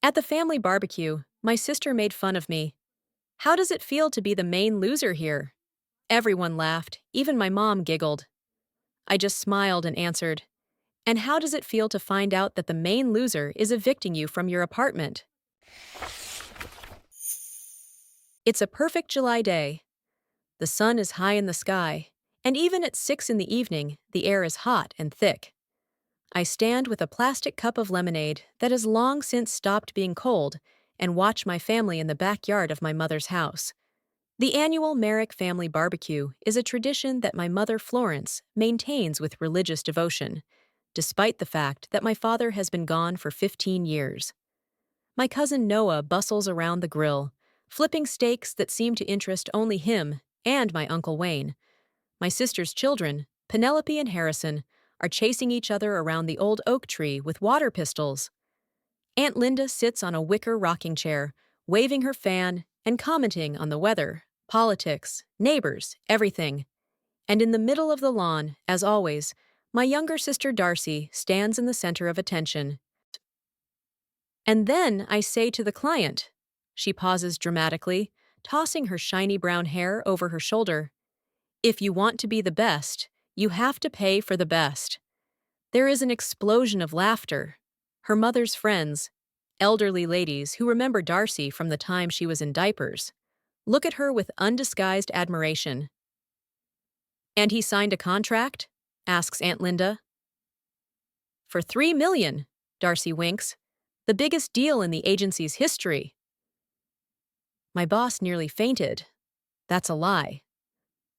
At the family barbecue, my sister made fun of me. How does it feel to be the main loser here? Everyone laughed, even my mom giggled. I just smiled and answered, and how does it feel to find out that the main loser is evicting you from your apartment? It's a perfect July day. The sun is high in the sky, and even at 6 in the evening, the air is hot and thick. I stand with a plastic cup of lemonade that has long since stopped being cold and watch my family in the backyard of my mother's house. The annual Merrick family barbecue is a tradition that my mother Florence maintains with religious devotion, despite the fact that my father has been gone for 15 years. My cousin Noah bustles around the grill, flipping steaks that seem to interest only him and my Uncle Wayne. My sister's children, Penelope and Harrison, are chasing each other around the old oak tree with water pistols. Aunt Linda sits on a wicker rocking chair, waving her fan and commenting on the weather, politics, neighbors, everything. And in the middle of the lawn, as always, my younger sister Darcy stands in the center of attention. And then I say to the client, she pauses dramatically, tossing her shiny brown hair over her shoulder, if you want to be the best, you have to pay for the best. There is an explosion of laughter. Her mother's friends, elderly ladies who remember Darcy from the time she was in diapers, look at her with undisguised admiration. And he signed a contract? Asks Aunt Linda. For $3 million, Darcy winks. The biggest deal in the agency's history. My boss nearly fainted. That's a lie.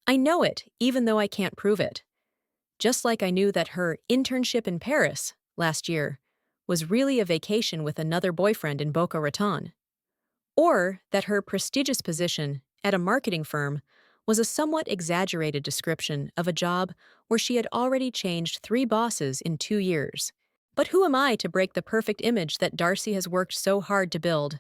I know it, even though I can't prove it. Just like I knew that her internship in Paris last year was really a vacation with another boyfriend in Boca Raton. Or that her prestigious position at a marketing firm was a somewhat exaggerated description of a job where she had already changed 3 bosses in 2 years. But who am I to break the perfect image that Darcy has worked so hard to build?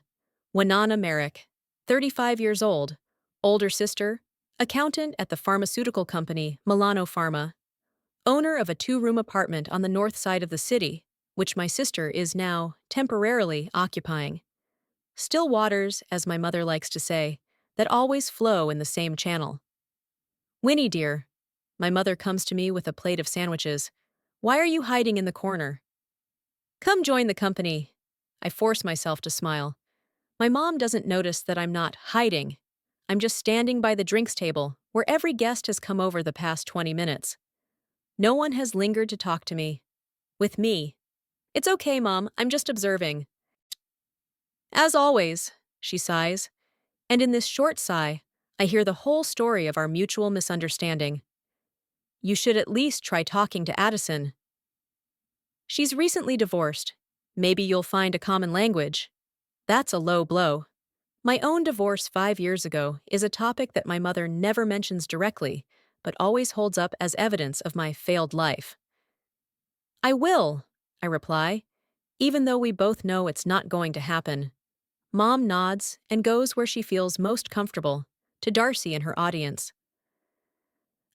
Winona Merrick, 35 years old, older sister, accountant at the pharmaceutical company Milano Pharma, owner of a 2-room apartment on the north side of the city, which my sister is now temporarily occupying. Still waters, as my mother likes to say, that always flow in the same channel. Winnie, dear, my mother comes to me with a plate of sandwiches. Why are you hiding in the corner? Come join the company. I force myself to smile. My mom doesn't notice that I'm not hiding. I'm just standing by the drinks table, where every guest has come over the past 20 minutes. No one has lingered to talk to me. With me. It's okay, Mom, I'm just observing. As always, she sighs, and in this short sigh, I hear the whole story of our mutual misunderstanding. You should at least try talking to Addison. She's recently divorced. Maybe you'll find a common language. That's a low blow. My own divorce 5 years ago is a topic that my mother never mentions directly, but always holds up as evidence of my failed life. I will, I reply, even though we both know it's not going to happen. Mom nods and goes where she feels most comfortable, to Darcy and her audience.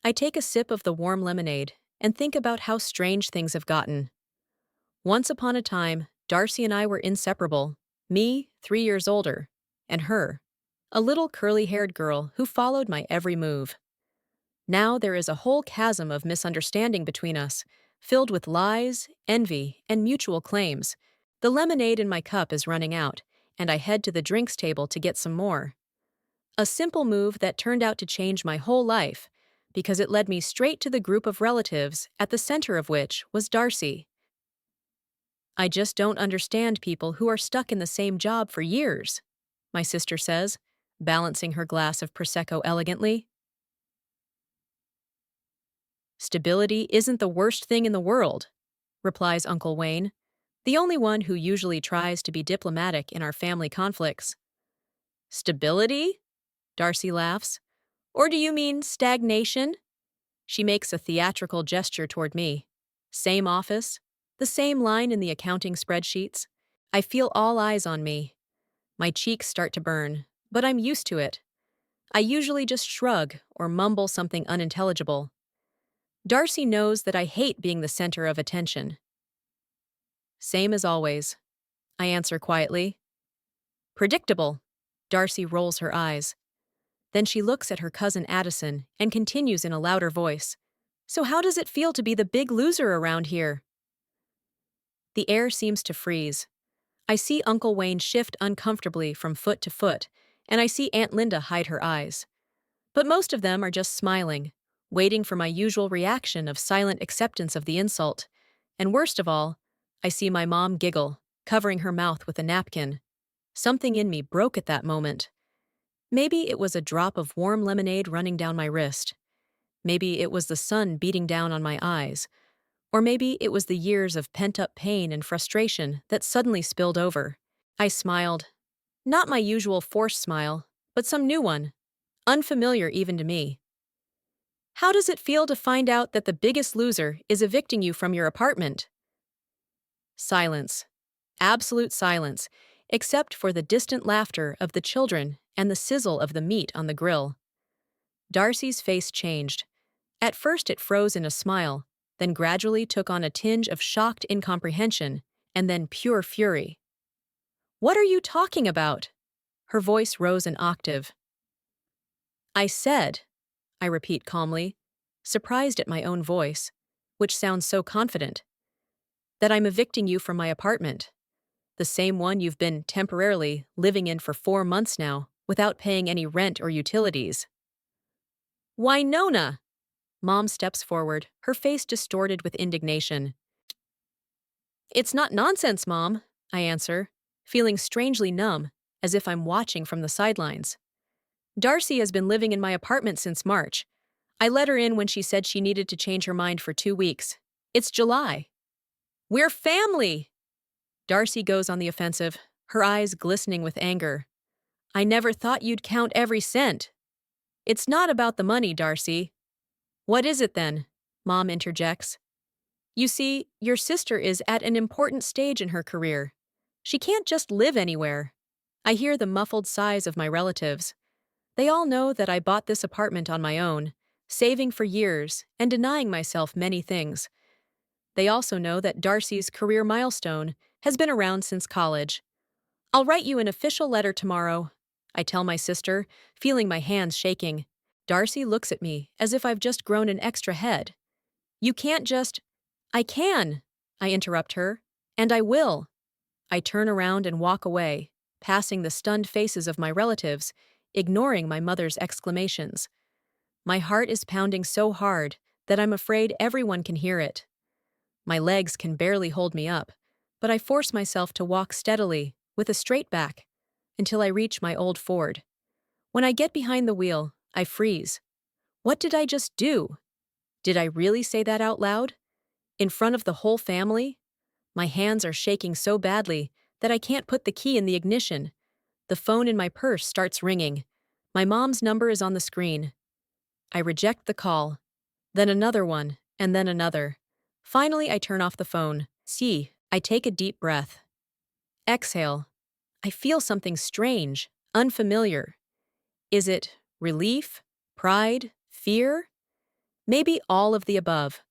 I take a sip of the warm lemonade and think about how strange things have gotten. Once upon a time, Darcy and I were inseparable, me, 3 years older, and her, a little curly-haired girl who followed my every move. Now there is a whole chasm of misunderstanding between us, filled with lies, envy, and mutual claims. The lemonade in my cup is running out, and I head to the drinks table to get some more. A simple move that turned out to change my whole life, because it led me straight to the group of relatives, at the center of which was Darcy. I just don't understand people who are stuck in the same job for years, my sister says, balancing her glass of Prosecco elegantly. Stability isn't the worst thing in the world, replies Uncle Wayne, the only one who usually tries to be diplomatic in our family conflicts. Stability? Darcy laughs. Or do you mean stagnation? She makes a theatrical gesture toward me. Same office, the same line in the accounting spreadsheets. I feel all eyes on me. My cheeks start to burn, but I'm used to it. I usually just shrug or mumble something unintelligible. Darcy knows that I hate being the center of attention. Same as always, I answer quietly. Predictable. Darcy rolls her eyes. Then she looks at her cousin Addison and continues in a louder voice. So how does it feel to be the big loser around here? The air seems to freeze. I see Uncle Wayne shift uncomfortably from foot to foot, and I see Aunt Linda hide her eyes. But most of them are just smiling, waiting for my usual reaction of silent acceptance of the insult. And worst of all, I see my mom giggle, covering her mouth with a napkin. Something in me broke at that moment. Maybe it was a drop of warm lemonade running down my wrist. Maybe it was the sun beating down on my eyes. Or maybe it was the years of pent-up pain and frustration that suddenly spilled over. I smiled. Not my usual forced smile, but some new one. Unfamiliar even to me. How does it feel to find out that the biggest loser is evicting you from your apartment? Silence. Absolute silence, except for the distant laughter of the children and the sizzle of the meat on the grill. Darcy's face changed. At first it froze in a smile, then gradually took on a tinge of shocked incomprehension, and then pure fury. What are you talking about? Her voice rose an octave. I said, I repeat calmly, surprised at my own voice, which sounds so confident, that I'm evicting you from my apartment. The same one you've been temporarily living in for 4 months now, without paying any rent or utilities. Why, Nona? Mom steps forward, her face distorted with indignation. It's not nonsense, Mom, I answer, feeling strangely numb, as if I'm watching from the sidelines. Darcy has been living in my apartment since March. I let her in when she said she needed to change her mind for 2 weeks. It's July. We're family! Darcy goes on the offensive, her eyes glistening with anger. I never thought you'd count every cent. It's not about the money, Darcy. What is it then? Mom interjects. You see, your sister is at an important stage in her career. She can't just live anywhere. I hear the muffled sighs of my relatives. They all know that I bought this apartment on my own, saving for years and denying myself many things. They also know that Darcy's career milestone has been around since college. I'll write you an official letter tomorrow, I tell my sister, feeling my hands shaking. Darcy looks at me as if I've just grown an extra head. You can't just— I can, I interrupt her, and I will. I turn around and walk away, passing the stunned faces of my relatives, ignoring my mother's exclamations. My heart is pounding so hard that I'm afraid everyone can hear it. My legs can barely hold me up, but I force myself to walk steadily, with a straight back, until I reach my old Ford. When I get behind the wheel, I freeze. What did I just do? Did I really say that out loud? In front of the whole family? My hands are shaking so badly that I can't put the key in the ignition. The phone in my purse starts ringing. My mom's number is on the screen. I reject the call. Then another one, and then another. Finally, I turn off the phone. I take a deep breath. Exhale. I feel something strange, unfamiliar. Is it relief, pride, fear? Maybe all of the above.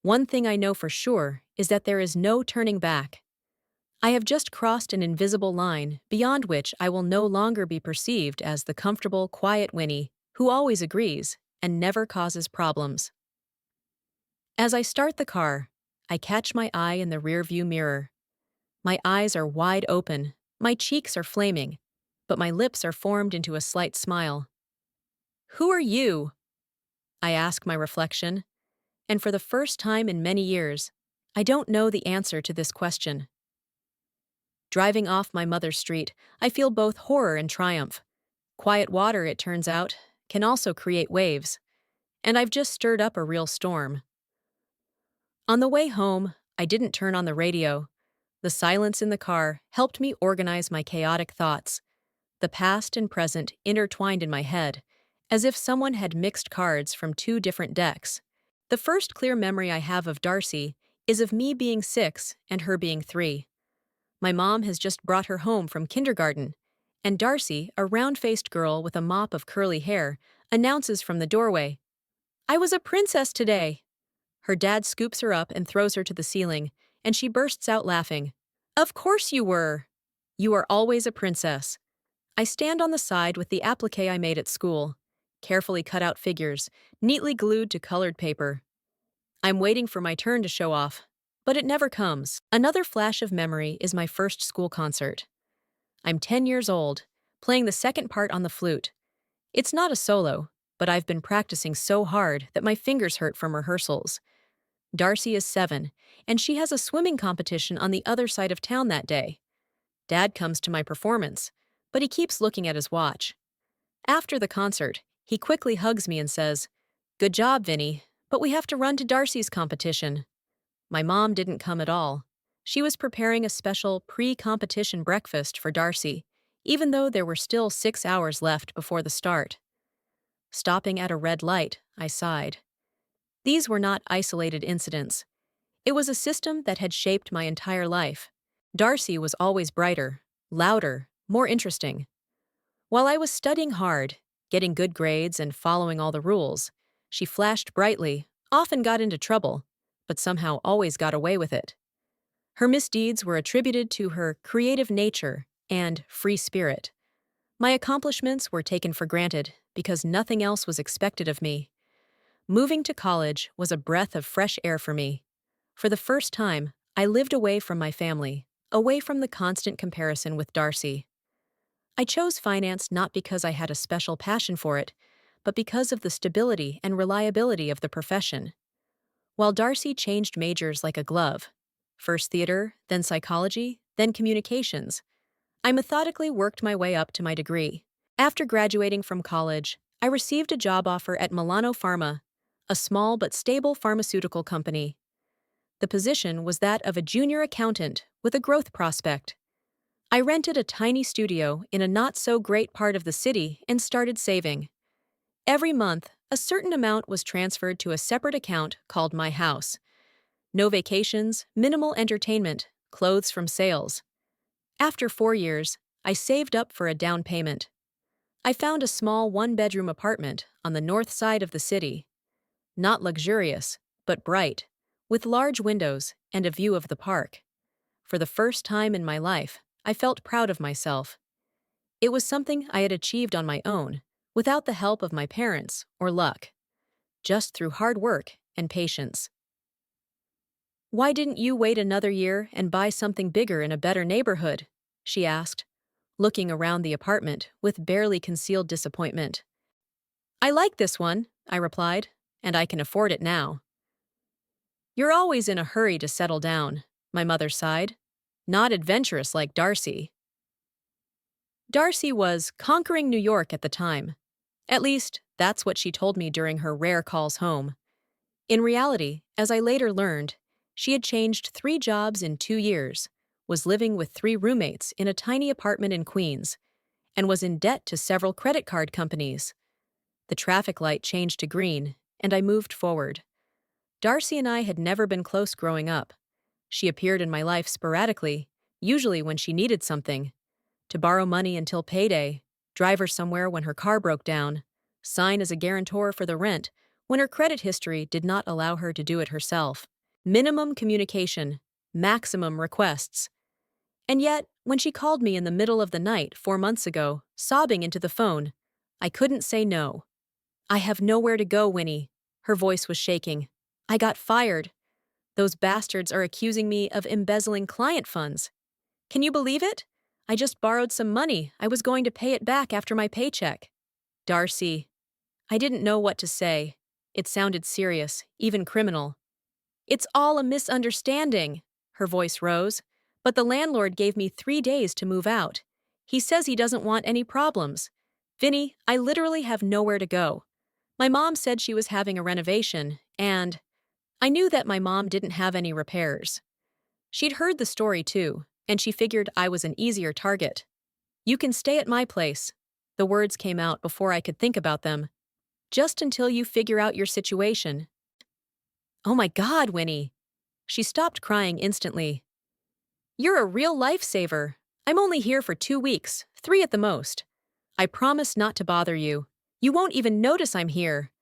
One thing I know for sure is that there is no turning back. I have just crossed an invisible line beyond which I will no longer be perceived as the comfortable, quiet Winnie who always agrees and never causes problems. As I start the car, I catch my eye in the rearview mirror. My eyes are wide open, my cheeks are flaming, but my lips are formed into a slight smile. Who are you? I ask my reflection, and for the first time in many years, I don't know the answer to this question. Driving off my mother's street, I feel both horror and triumph. Quiet water, it turns out, can also create waves, and I've just stirred up a real storm. On the way home, I didn't turn on the radio. The silence in the car helped me organize my chaotic thoughts. The past and present intertwined in my head, as if someone had mixed cards from 2 different decks. The first clear memory I have of Darcy is of me being 6 and her being 3. My mom has just brought her home from kindergarten, and Darcy, a round-faced girl with a mop of curly hair, announces from the doorway, "I was a princess today." Her dad scoops her up and throws her to the ceiling, and she bursts out laughing. "Of course you were. You are always a princess." I stand on the side with the applique I made at school, carefully cut out figures, neatly glued to colored paper. I'm waiting for my turn to show off, but it never comes. Another flash of memory is my first school concert. I'm 10 years old, playing the second part on the flute. It's not a solo, but I've been practicing so hard that my fingers hurt from rehearsals. Darcy is 7, and she has a swimming competition on the other side of town that day. Dad comes to my performance, but he keeps looking at his watch. After the concert, he quickly hugs me and says, "Good job, Vinny, but we have to run to Darcy's competition." My mom didn't come at all. She was preparing a special pre-competition breakfast for Darcy, even though there were still 6 hours left before the start. Stopping at a red light, I sighed. These were not isolated incidents. It was a system that had shaped my entire life. Darcy was always brighter, louder, more interesting. While I was studying hard, getting good grades and following all the rules, she flashed brightly, often got into trouble, but somehow always got away with it. Her misdeeds were attributed to her creative nature and free spirit. My accomplishments were taken for granted because nothing else was expected of me. Moving to college was a breath of fresh air for me. For the first time, I lived away from my family, away from the constant comparison with Darcy. I chose finance not because I had a special passion for it, but because of the stability and reliability of the profession. While Darcy changed majors like a glove, first theater, then psychology, then communications, I methodically worked my way up to my degree. After graduating from college, I received a job offer at Milano Pharma, a small but stable pharmaceutical company. The position was that of a junior accountant with a growth prospect. I rented a tiny studio in a not-so-great part of the city and started saving. Every month, a certain amount was transferred to a separate account called My House. No vacations, minimal entertainment, clothes from sales. After 4 years, I saved up for a down payment. I found a small one-bedroom apartment on the north side of the city. Not luxurious, but bright, with large windows and a view of the park. For the first time in my life, I felt proud of myself. It was something I had achieved on my own, without the help of my parents or luck, just through hard work and patience. "Why didn't you wait another year and buy something bigger in a better neighborhood?" she asked, looking around the apartment with barely concealed disappointment. "I like this one," I replied, "and I can afford it now." "You're always in a hurry to settle down," my mother sighed. "Not adventurous like Darcy." Darcy was conquering New York at the time. At least, that's what she told me during her rare calls home. In reality, as I later learned, she had changed 3 jobs in 2 years, was living with 3 roommates in a tiny apartment in Queens, and was in debt to several credit card companies. The traffic light changed to green, and I moved forward. Darcy and I had never been close growing up. She appeared in my life sporadically, usually when she needed something. To borrow money until payday, drive her somewhere when her car broke down, sign as a guarantor for the rent when her credit history did not allow her to do it herself. Minimum communication, maximum requests. And yet, when she called me in the middle of the night 4 months ago, sobbing into the phone, I couldn't say no. "I have nowhere to go, Winnie." Her voice was shaking. "I got fired. Those bastards are accusing me of embezzling client funds. Can you believe it? I just borrowed some money. I was going to pay it back after my paycheck." "Darcy." I didn't know what to say. It sounded serious, even criminal. "It's all a misunderstanding." Her voice rose. "But the landlord gave me 3 days to move out. He says he doesn't want any problems. Vinny, I literally have nowhere to go. My mom said she was having a renovation, and I knew that my mom didn't have any repairs. She'd heard the story too, and she figured I was an easier target. "You can stay at my place." The words came out before I could think about them. "Just until you figure out your situation." "Oh my God, Winnie." She stopped crying instantly. "You're a real lifesaver. I'm only here for 2 weeks, 3 at the most. I promise not to bother you. You won't even notice I'm here."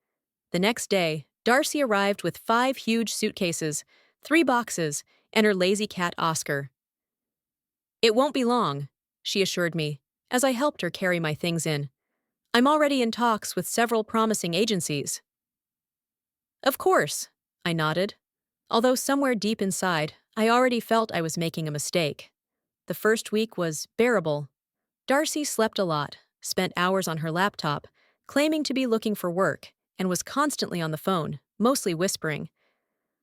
The next day, Darcy arrived with 5 huge suitcases, 3 boxes, and her lazy cat Oscar. "It won't be long," she assured me, as I helped her carry my things in. I'm already in talks with several promising agencies. Of course, I nodded, although somewhere deep inside, I already felt I was making a mistake. The first week was bearable. Darcy slept a lot, spent hours on her laptop, claiming to be looking for work, and was constantly on the phone, mostly whispering.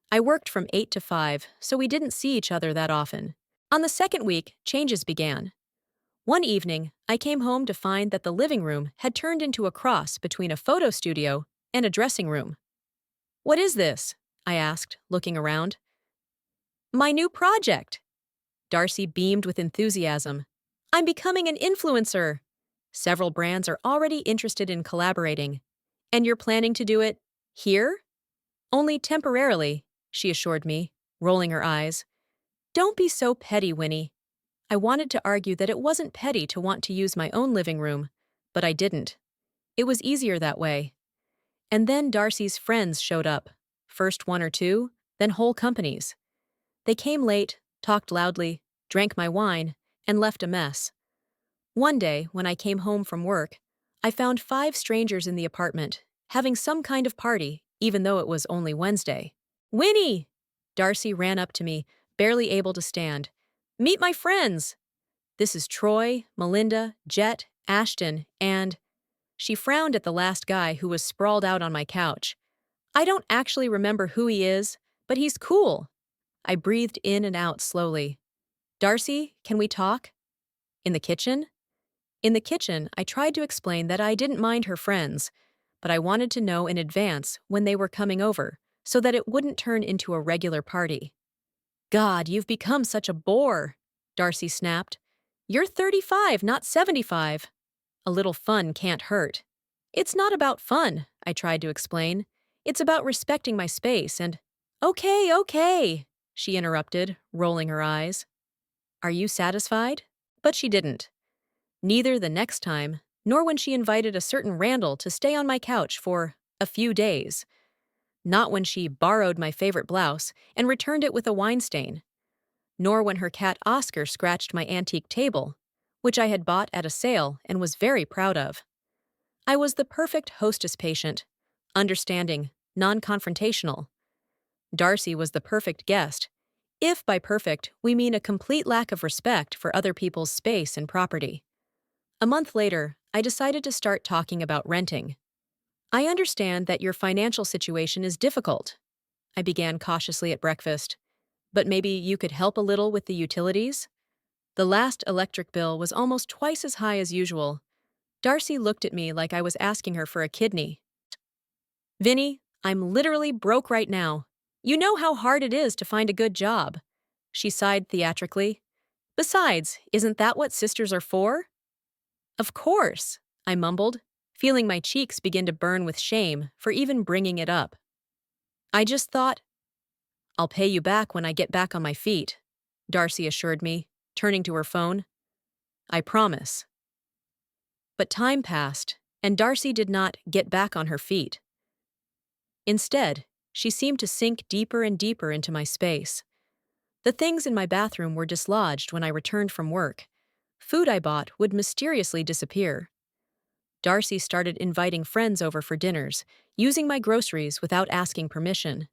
I worked from 8 to 5, so we didn't see each other that often. On the second week, changes began. One evening, I came home to find that the living room had turned into a cross between a photo studio and a dressing room. "What is this?" I asked, looking around. "My new project." Darcy beamed with enthusiasm. "I'm becoming an influencer. Several brands are already interested in collaborating. And you're planning to do it here?" "Only temporarily," she assured me, rolling her eyes. "Don't be so petty, Winnie." I wanted to argue that it wasn't petty to want to use my own living room, but I didn't. It was easier that way. And then Darcy's friends showed up. First one or two, then whole companies. They came late, talked loudly, drank my wine, and left a mess. One day, when I came home from work, I found 5 strangers in the apartment, having some kind of party, even though it was only Wednesday. "Winnie!" Darcy ran up to me, barely able to stand. "Meet my friends! This is Troy, Melinda, Jet, Ashton, and—" She frowned at the last guy who was sprawled out on my couch. "I don't actually remember who he is, but he's cool." I breathed in and out slowly. "Darcy, can we talk?" "In the kitchen?" In the kitchen, I tried to explain that I didn't mind her friends, but I wanted to know in advance when they were coming over, so that it wouldn't turn into a regular party. "God, you've become such a bore," Darcy snapped. "You're 35, not 75. A little fun can't hurt." "It's not about fun," I tried to explain. "It's about respecting my space and—" "Okay, okay," she interrupted, rolling her eyes. "Are you satisfied?" But she didn't. Neither the next time, nor when she invited a certain Randall to stay on my couch for a few days. Not when she borrowed my favorite blouse and returned it with a wine stain. Nor when her cat Oscar scratched my antique table, which I had bought at a sale and was very proud of. I was the perfect hostess patient, understanding, non-confrontational. Darcy was the perfect guest, if by perfect we mean a complete lack of respect for other people's space and property. A month later, I decided to start talking about renting. "I understand that your financial situation is difficult," I began cautiously at breakfast, "but maybe you could help a little with the utilities?" The last electric bill was almost twice as high as usual. Darcy looked at me like I was asking her for a kidney. "Vinny, I'm literally broke right now. You know how hard it is to find a good job." She sighed theatrically. "Besides, isn't that what sisters are for?" "Of course," I mumbled, feeling my cheeks begin to burn with shame for even bringing it up. "I just thought—" "I'll pay you back when I get back on my feet," Darcy assured me, turning to her phone. "I promise." But time passed, and Darcy did not get back on her feet. Instead, she seemed to sink deeper and deeper into my space. The things in my bathroom were dislodged when I returned from work. Food I bought would mysteriously disappear. Darcy started inviting friends over for dinners, using my groceries without asking permission.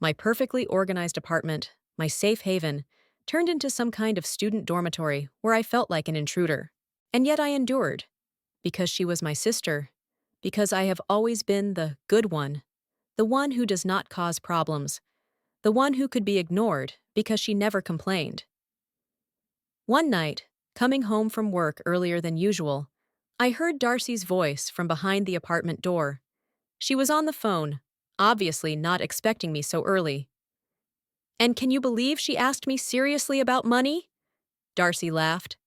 My perfectly organized apartment, my safe haven, turned into some kind of student dormitory where I felt like an intruder. And yet I endured. Because she was my sister. Because I have always been the good one. The one who does not cause problems. The one who could be ignored because she never complained. One night, coming home from work earlier than usual, I heard Darcy's voice from behind the apartment door. She was on the phone, obviously not expecting me so early. "And can you believe she asked me seriously about money?" Darcy laughed.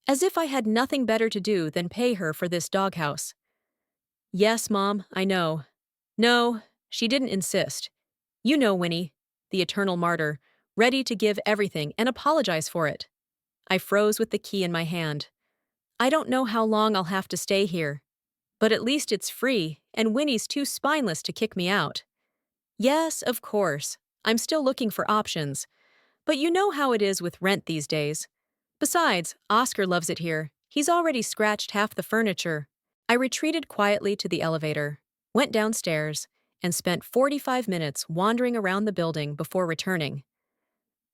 "As if I had nothing better to do than pay her for this doghouse." "Yes, Mom, I know." "No, she didn't insist. You know Winnie, the eternal martyr, ready to give everything and apologize for it." I froze with the key in my hand. "I don't know how long I'll have to stay here. But at least it's free, and Winnie's too spineless to kick me out." "Yes, of course. I'm still looking for options. But you know how it is with rent these days. Besides, Oscar loves it here, He's already scratched half the furniture. I retreated quietly to the elevator, went downstairs, and spent 45 minutes wandering around the building before returning.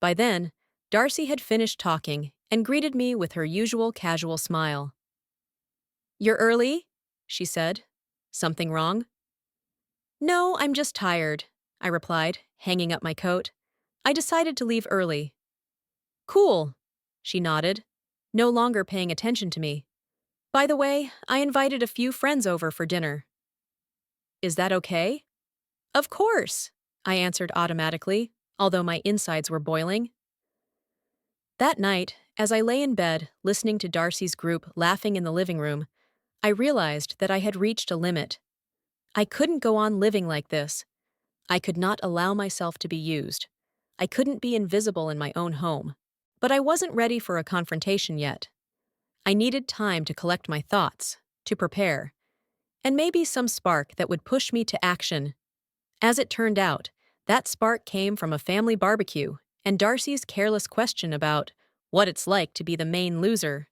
By then, Darcy had finished talking and greeted me with her usual casual smile. "You're early?" she said. "Something wrong?" "No, I'm just tired," I replied, hanging up my coat. "I decided to leave early." "Cool," she nodded, no longer paying attention to me. "By the way, I invited a few friends over for dinner." "Is that okay?" "Of course," I answered automatically, although my insides were boiling. That night, as I lay in bed listening to Darcy's group laughing in the living room, I realized that I had reached a limit. I couldn't go on living like this. I could not allow myself to be used. I couldn't be invisible in my own home. But I wasn't ready for a confrontation yet. I needed time to collect my thoughts, to prepare, and maybe some spark that would push me to action. As it turned out, that spark came from a family barbecue and Darcy's careless question about what it's like to be the main loser.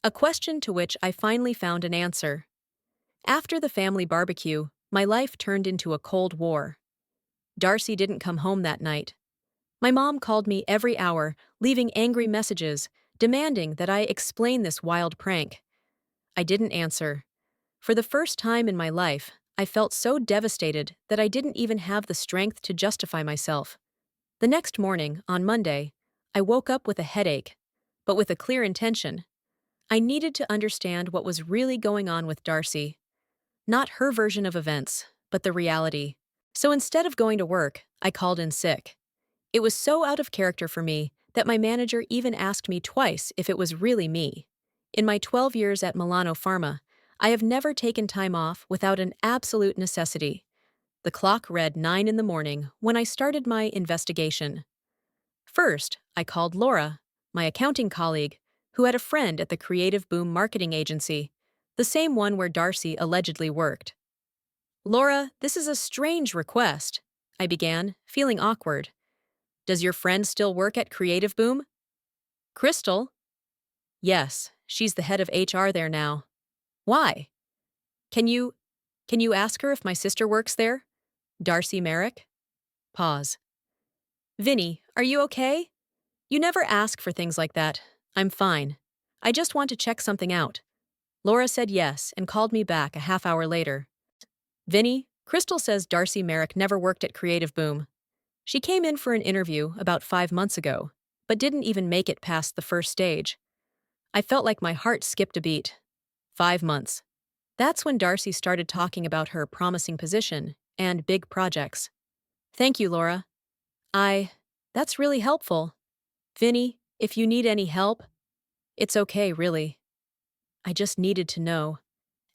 A question to which I finally found an answer. After the family barbecue, my life turned into a cold war. Darcy didn't come home that night. My mom called me every hour, leaving angry messages, demanding that I explain this wild prank. I didn't answer. For the first time in my life, I felt so devastated that I didn't even have the strength to justify myself. The next morning, on Monday, I woke up with a headache, but with a clear intention. I needed to understand what was really going on with Darcy. Not her version of events, but the reality. So instead of going to work, I called in sick. It was so out of character for me that my manager even asked me twice if it was really me. In my 12 years at Milano Pharma, I have never taken time off without an absolute necessity. The clock read 9 in the morning when I started my investigation. First, I called Laura, my accounting colleague, who had a friend at the Creative Boom marketing agency, the same one where Darcy allegedly worked. "Laura, this is a strange request," I began, feeling awkward. "Does your friend still work at Creative Boom?" "Crystal?" "Yes, she's the head of HR there now." "Why?" Can you can you ask her if my sister works there?" "Darcy Merrick?" Pause. "Vinny, are you okay? You never ask for things like that. I'm fine. I just want to check something out." Laura said yes and called me back a half hour later. "Vinny, Crystal says Darcy Merrick never worked at Creative Boom. She came in for an interview about 5 months ago, but didn't even make it past the first stage." I felt like my heart skipped a beat. 5 months. That's when Darcy started talking about her promising position and big projects. "Thank you, Laura. That's really helpful. Vinny, if you need any help, it's okay, really." I just needed to know.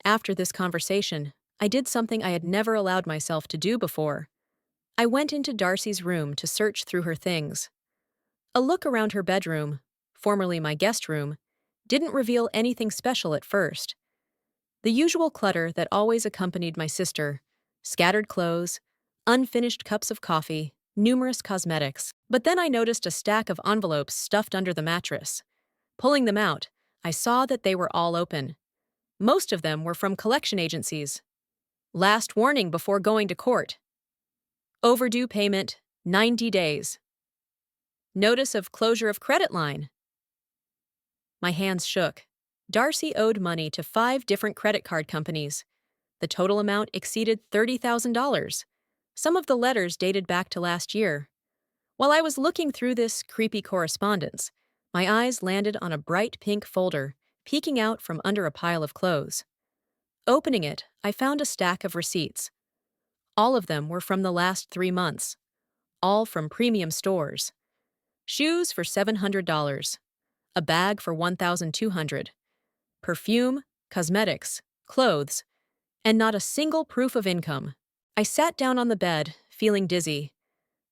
After this conversation, I did something I had never allowed myself to do before. I went into Darcy's room to search through her things. A look around her bedroom, formerly my guest room, didn't reveal anything special at first. The usual clutter that always accompanied my sister: scattered clothes, unfinished cups of coffee, numerous cosmetics. But then I noticed a stack of envelopes stuffed under the mattress. Pulling them out, I saw that they were all open. Most of them were from collection agencies. "Last warning before going to court." "Overdue payment, 90 days." "Notice of closure of credit line." My hands shook. Darcy owed money to 5 different credit card companies. The total amount exceeded $30,000. Some of the letters dated back to last year. While I was looking through this creepy correspondence, my eyes landed on a bright pink folder peeking out from under a pile of clothes. Opening it, I found a stack of receipts. All of them were from the last 3 months. All from premium stores. Shoes for $700. A bag for $1,200. Perfume, cosmetics, clothes, and not a single proof of income. I sat down on the bed, feeling dizzy.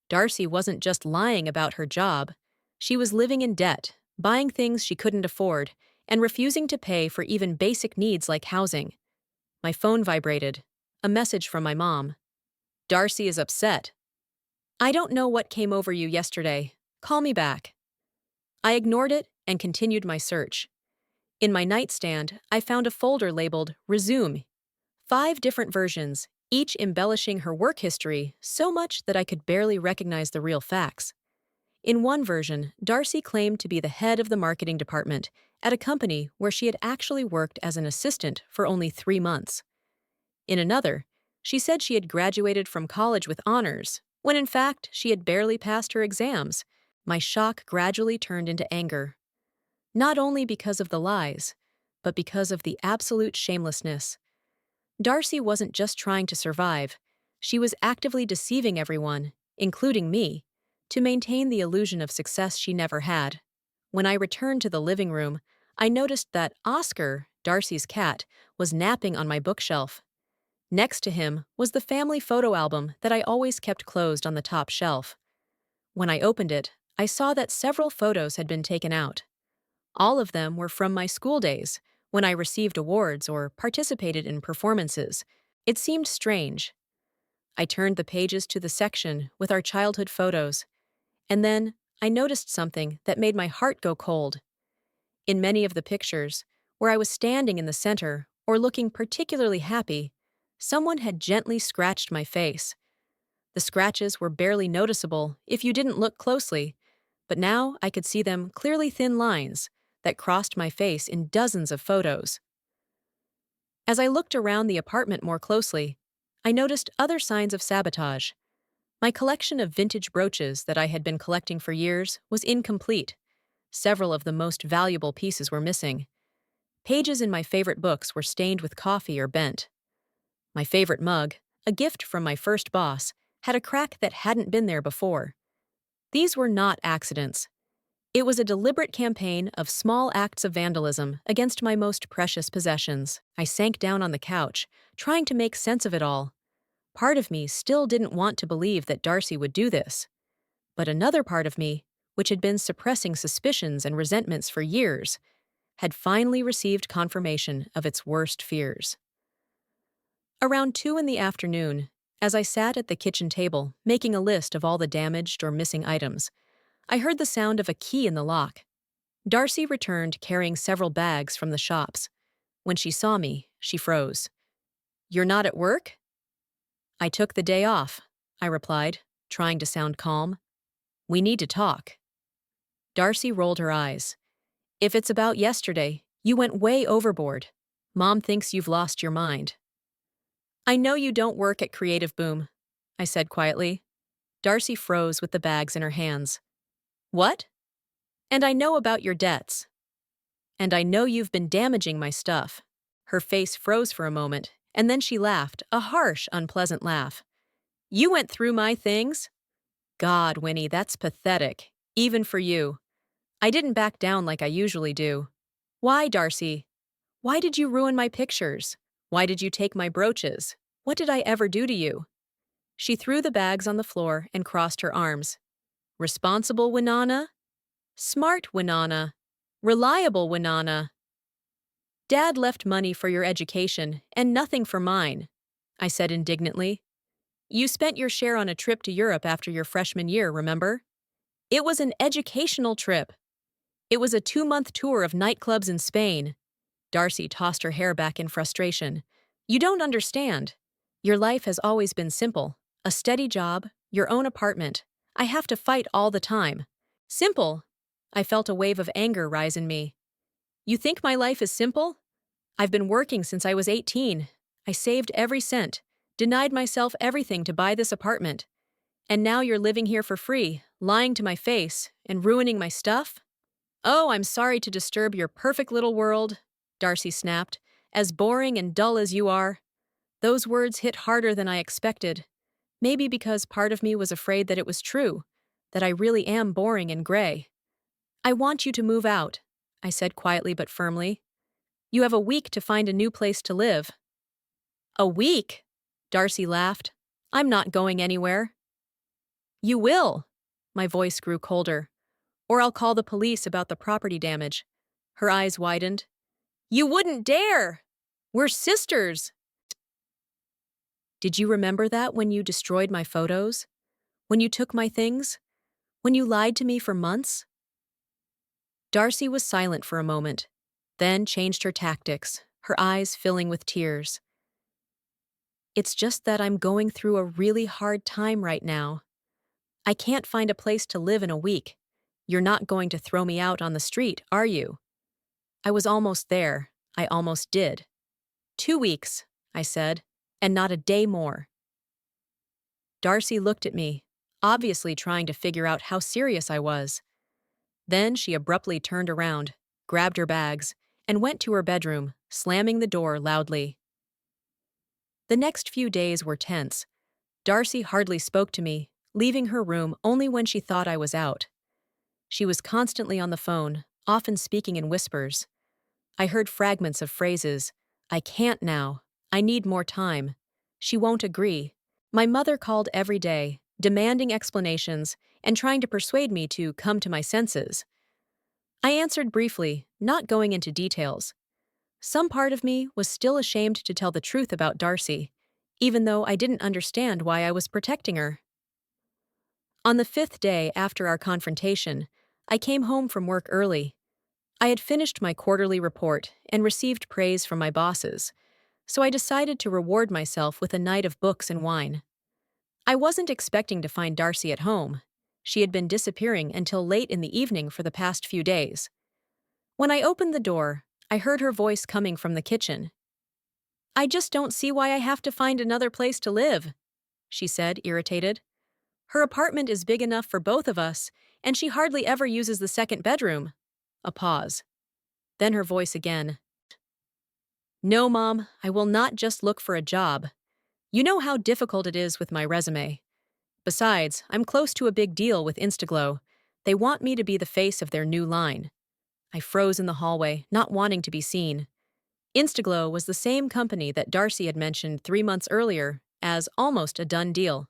Darcy wasn't just lying about her job. She was living in debt, buying things she couldn't afford, and refusing to pay for even basic needs like housing. My phone vibrated. A message from my mom. "Darcy is upset. I don't know what came over you yesterday. Call me back." I ignored it and continued my search. In my nightstand, I found a folder labeled Resume. 5 different versions, each embellishing her work history so much that I could barely recognize the real facts. In one version, Darcy claimed to be the head of the marketing department at a company where she had actually worked as an assistant for only 3 months. In another, she said she had graduated from college with honors, when in fact she had barely passed her exams. My shock gradually turned into anger, not only because of the lies, but because of the absolute shamelessness. Darcy wasn't just trying to survive, she was actively deceiving everyone, including me, to maintain the illusion of success she never had. When I returned to the living room, I noticed that Oscar, Darcy's cat, was napping on my bookshelf. Next to him was the family photo album that I always kept closed on the top shelf. When I opened it, I saw that several photos had been taken out. All of them were from my school days, when I received awards or participated in performances. It seemed strange. I turned the pages to the section with our childhood photos, and then I noticed something that made my heart go cold. In many of the pictures, where I was standing in the center or looking particularly happy, someone had gently scratched my face. The scratches were barely noticeable if you didn't look closely, but now I could see them clearly thin lines that crossed my face in dozens of photos. As I looked around the apartment more closely, I noticed other signs of sabotage. My collection of vintage brooches that I had been collecting for years was incomplete. Several of the most valuable pieces were missing. Pages in my favorite books were stained with coffee or bent. My favorite mug, a gift from my first boss, had a crack that hadn't been there before. These were not accidents. It was a deliberate campaign of small acts of vandalism against my most precious possessions. I sank down on the couch, trying to make sense of it all. Part of me still didn't want to believe that Darcy would do this. But another part of me, which had been suppressing suspicions and resentments for years, had finally received confirmation of its worst fears. Around 2 in the afternoon, as I sat at the kitchen table making a list of all the damaged or missing items, I heard the sound of a key in the lock. Darcy returned carrying several bags from the shops. When she saw me, she froze. "You're not at work?" "I took the day off," I replied, trying to sound calm. "We need to talk." Darcy rolled her eyes. "If it's about yesterday, you went way overboard. Mom thinks you've lost your mind." "I know you don't work at Creative Boom," I said quietly. Darcy froze with the bags in her hands. "What?" "And I know about your debts. And I know you've been damaging my stuff." Her face froze for a moment, and then she laughed, a harsh, unpleasant laugh. "You went through my things?" "God, Winnie, that's pathetic, even for you." I didn't back down like I usually do. "Why, Darcy? Why did you ruin my pictures? Why did you take my brooches? What did I ever do to you?" She threw the bags on the floor and crossed her arms. "Responsible Winona? Smart Winona? Reliable Winona? Dad left money for your education and nothing for mine," I said indignantly. "You spent your share on a trip to Europe after your freshman year, remember? It was an educational trip. It was a 2-month tour of nightclubs in Spain." Darcy tossed her hair back in frustration. "You don't understand. Your life has always been simple. A steady job, your own apartment. I have to fight all the time." "Simple?" I felt a wave of anger rise in me. "You think my life is simple? I've been working since I was 18. I saved every cent, denied myself everything to buy this apartment. And now you're living here for free, lying to my face, and ruining my stuff?" "Oh, I'm sorry to disturb your perfect little world," Darcy snapped. "As boring and dull as you are." Those words hit harder than I expected. Maybe because part of me was afraid that it was true, that I really am boring and gray. "I want you to move out," I said quietly but firmly. "You have a week to find a new place to live." "A week?" Darcy laughed. "I'm not going anywhere." "You will." My voice grew colder. "Or I'll call the police about the property damage." Her eyes widened. "You wouldn't dare! We're sisters!" "Did you remember that when you destroyed my photos? When you took my things? When you lied to me for months?" Darcy was silent for a moment. then changed her tactics, her eyes filling with tears. It's just that I'm going through a really hard time right now. I can't find a place to live in a week. You're not going to throw me out on the street, are you? I was almost there. I almost did. 2 weeks, I said, and not a day more. Darcy looked at me, obviously trying to figure out how serious I was. Then she abruptly turned around, grabbed her bags, and went to her bedroom, slamming the door loudly. The next few days were tense. Darcy hardly spoke to me, leaving her room only when she thought I was out. She was constantly on the phone, often speaking in whispers. I heard fragments of phrases. I can't now. I need more time. She won't agree. My mother called every day, demanding explanations and trying to persuade me to come to my senses. I answered briefly, not going into details. Some part of me was still ashamed to tell the truth about Darcy, even though I didn't understand why I was protecting her. On the 5th day after our confrontation, I came home from work early. I had finished my quarterly report and received praise from my bosses, so I decided to reward myself with a night of books and wine. I wasn't expecting to find Darcy at home. She had been disappearing until late in the evening for the past few days. When I opened the door, I heard her voice coming from the kitchen. "I just don't see why I have to find another place to live," she said, irritated. "Her apartment is big enough for both of us, and she hardly ever uses the second bedroom." A pause. Then her voice again. "No, Mom, I will not just look for a job. You know how difficult it is with my resume. Besides, I'm close to a big deal with Instaglow. They want me to be the face of their new line." I froze in the hallway, not wanting to be seen. Instaglow was the same company that Darcy had mentioned 3 months earlier as almost a done deal.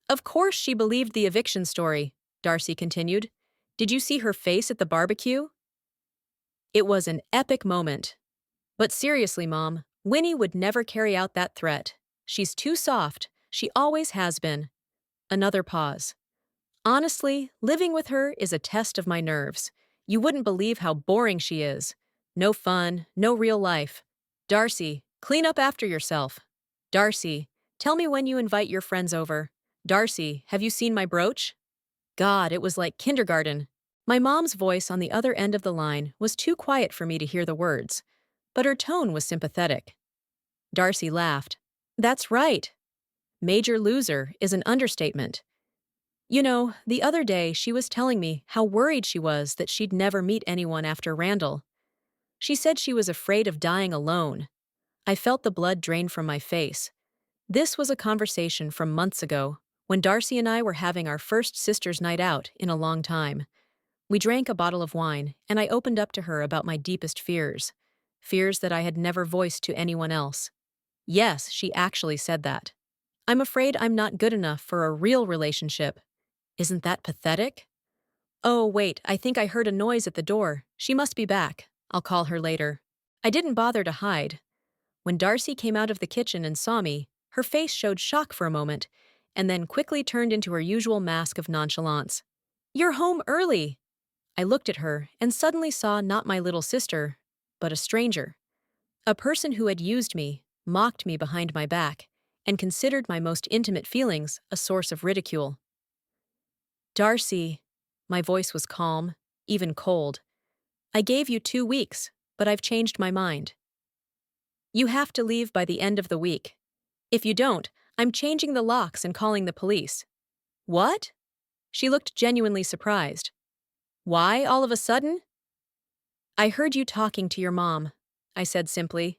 "Of course she believed the eviction story," Darcy continued. "Did you see her face at the barbecue?" It was an epic moment. But seriously, Mom, Winnie would never carry out that threat. She's too soft. She always has been. Another pause. "Honestly, living with her is a test of my nerves. You wouldn't believe how boring she is. No fun, no real life. Darcy, clean up after yourself. Darcy, tell me when you invite your friends over. Darcy, have you seen my brooch?" God, it was like kindergarten. My mom's voice on the other end of the line was too quiet for me to hear the words, but her tone was sympathetic. Darcy laughed. "That's right. Major loser is an understatement. You know, the other day she was telling me how worried she was that she'd never meet anyone after Randall. She said she was afraid of dying alone. I felt the blood drain from my face. This was a conversation from months ago, when Darcy and I were having our first sisters' night out in a long time. We drank a bottle of wine, and I opened up to her about my deepest fears. Fears that I had never voiced to anyone else. Yes, she actually said that. "I'm afraid I'm not good enough for a real relationship." Isn't that pathetic? Oh, wait, I think I heard a noise at the door. She must be back. I'll call her later. I didn't bother to hide. When Darcy came out of the kitchen and saw me, her face showed shock for a moment, and then quickly turned into her usual mask of nonchalance. "You're home early." I looked at her and suddenly saw not my little sister, but a stranger. A person who had used me, mocked me behind my back, and considered my most intimate feelings a source of ridicule. "Darcy," my voice was calm, even cold. "I gave you 2 weeks, but I've changed my mind. You have to leave by the end of the week. If you don't, I'm changing the locks and calling the police." "What?" She looked genuinely surprised. "Why, all of a sudden?" "I heard you talking to your mom," I said simply.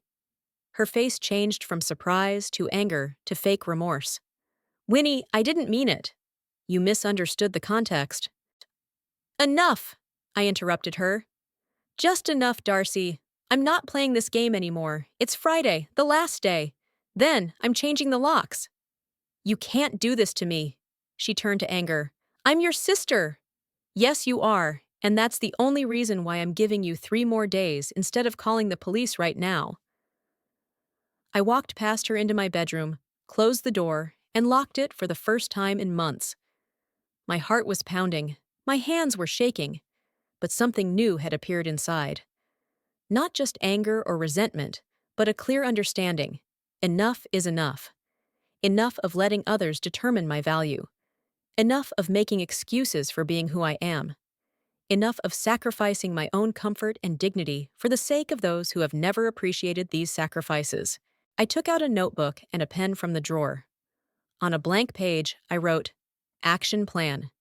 Her face changed from surprise to anger to fake remorse. "Winnie, I didn't mean it. You misunderstood the context." "Enough!" I interrupted her. "Just enough, Darcy. I'm not playing this game anymore. It's Friday, the last day. Then I'm changing the locks." "You can't do this to me." She turned to anger. "I'm your sister." "Yes, you are, and that's the only reason why I'm giving you 3 more days instead of calling the police right now." I walked past her into my bedroom, closed the door, and locked it for the first time in months. My heart was pounding, my hands were shaking, but something new had appeared inside. Not just anger or resentment, but a clear understanding. Enough is enough. Enough of letting others determine my value. Enough of making excuses for being who I am. Enough of sacrificing my own comfort and dignity for the sake of those who have never appreciated these sacrifices. I took out a notebook and a pen from the drawer. On a blank page, I wrote, Action Plan.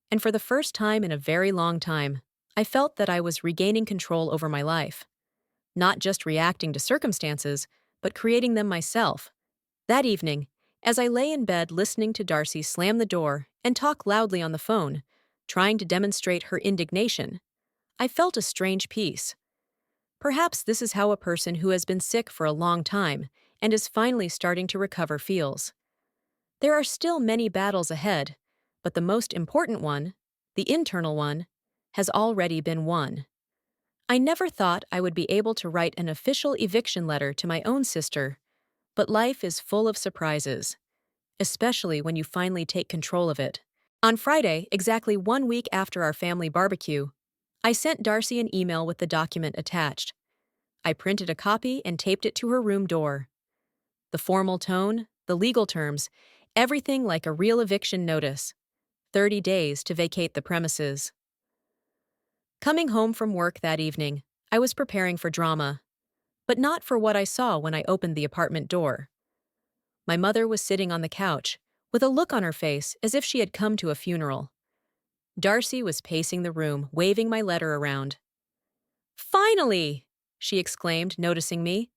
And for the first time in a very long time, I felt that I was regaining control over my life. Not just reacting to circumstances, but creating them myself. That evening, as I lay in bed listening to Darcy slam the door and talk loudly on the phone, trying to demonstrate her indignation, I felt a strange peace. Perhaps this is how a person who has been sick for a long time and is finally starting to recover feels. There are still many battles ahead, but the most important one, the internal one, has already been won. I never thought I would be able to write an official eviction letter to my own sister, but life is full of surprises, especially when you finally take control of it. On Friday, exactly 1 week after our family barbecue, I sent Darcy an email with the document attached. I printed a copy and taped it to her room door. The formal tone, the legal terms, everything like a real eviction notice. 30 days to vacate the premises. Coming home from work that evening, I was preparing for drama, but not for what I saw when I opened the apartment door. My mother was sitting on the couch, with a look on her face as if she had come to a funeral. Darcy was pacing the room, waving my letter around. "Finally!" she exclaimed, noticing me.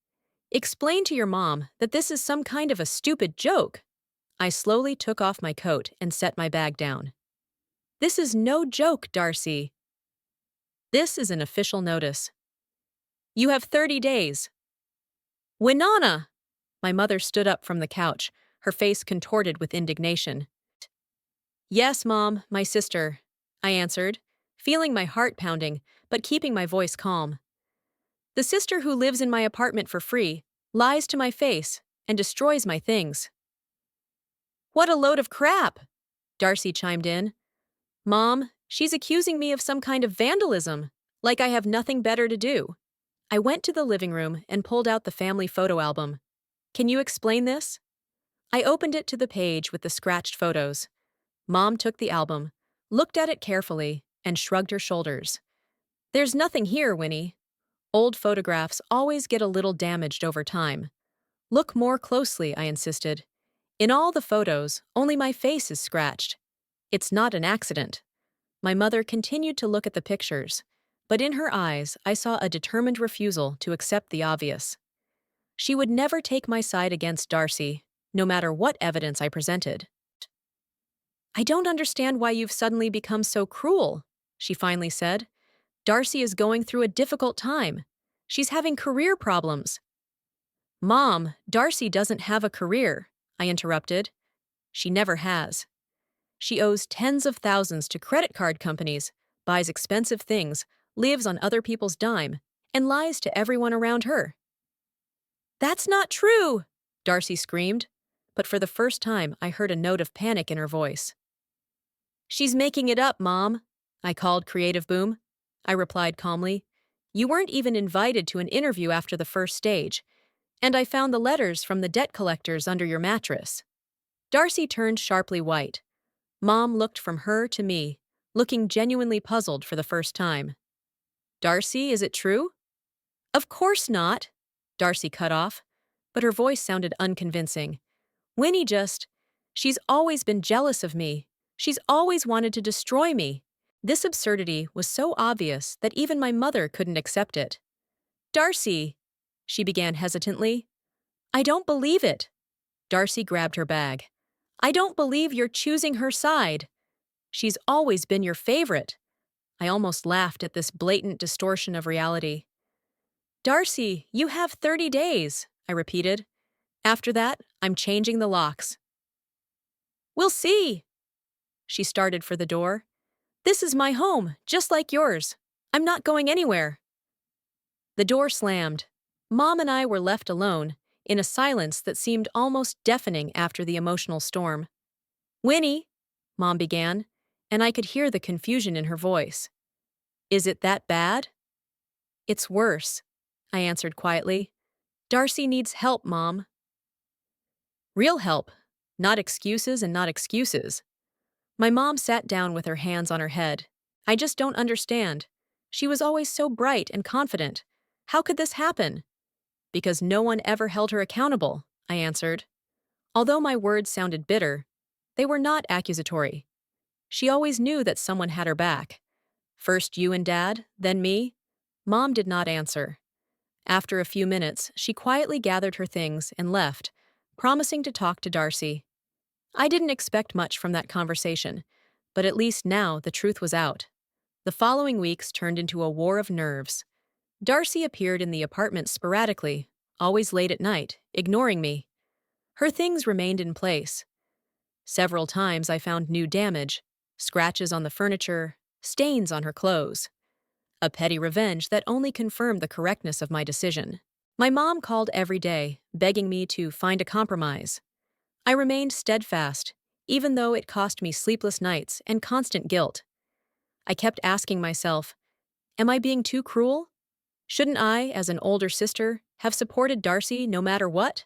"Explain to your mom that this is some kind of a stupid joke." I slowly took off my coat and set my bag down. "This is no joke, Darcy. This is an official notice. You have 30 days. Winona!" My mother stood up from the couch, her face contorted with indignation. "Yes, Mom, my sister," I answered, feeling my heart pounding, but keeping my voice calm. "The sister who lives in my apartment for free, lies to my face, and destroys my things." "What a load of crap!" Darcy chimed in. "Mom, she's accusing me of some kind of vandalism, like I have nothing better to do." I went to the living room and pulled out the family photo album. "Can you explain this?" I opened it to the page with the scratched photos. Mom took the album, looked at it carefully, and shrugged her shoulders. "There's nothing here, Winnie. Old photographs always get a little damaged over time." "Look more closely," I insisted. "In all the photos, only my face is scratched. It's not an accident." My mother continued to look at the pictures, but in her eyes I saw a determined refusal to accept the obvious. She would never take my side against Darcy, no matter what evidence I presented. "I don't understand why you've suddenly become so cruel," she finally said. "Darcy is going through a difficult time. She's having career problems." "Mom, Darcy doesn't have a career," I interrupted. "She never has. She owes tens of thousands to credit card companies, buys expensive things, lives on other people's dime, and lies to everyone around her." "That's not true!" Darcy screamed, but for the first time I heard a note of panic in her voice. "She's making it up, Mom," I called Creative Boom. I replied calmly, "You weren't even invited to an interview after the first stage, and I found the letters from the debt collectors under your mattress." Darcy turned sharply white. Mom looked from her to me, looking genuinely puzzled for the first time. "Darcy, is it true?" "Of course not," Darcy cut off, but her voice sounded unconvincing. "Winnie she's always been jealous of me. She's always wanted to destroy me." This absurdity was so obvious that even my mother couldn't accept it. "Darcy," she began hesitantly. "I don't believe it." Darcy grabbed her bag. "I don't believe you're choosing her side. She's always been your favorite." I almost laughed at this blatant distortion of reality. "Darcy, you have 30 days, I repeated. "After that, I'm changing the locks." "We'll see." She started for the door. "This is my home, just like yours. I'm not going anywhere." The door slammed. Mom and I were left alone, in a silence that seemed almost deafening after the emotional storm. "Winnie," Mom began, and I could hear the confusion in her voice. "Is it that bad?" It's worse, I answered quietly. Darcy needs help, Mom. Real help, not excuses and not excuses. My mom sat down with her hands on her head. I just don't understand. She was always so bright and confident. How could this happen? Because no one ever held her accountable, I answered. Although my words sounded bitter, they were not accusatory. She always knew that someone had her back. First you and Dad, then me. Mom did not answer. After a few minutes, she quietly gathered her things and left, promising to talk to Darcy. I didn't expect much from that conversation, but at least now the truth was out. The following weeks turned into a war of nerves. Darcy appeared in the apartment sporadically, always late at night, ignoring me. Her things remained in place. Several times I found new damage, scratches on the furniture, stains on her clothes. A petty revenge that only confirmed the correctness of my decision. My mom called every day, begging me to find a compromise. I remained steadfast, even though it cost me sleepless nights and constant guilt. I kept asking myself, am I being too cruel? Shouldn't I, as an older sister, have supported Darcy no matter what?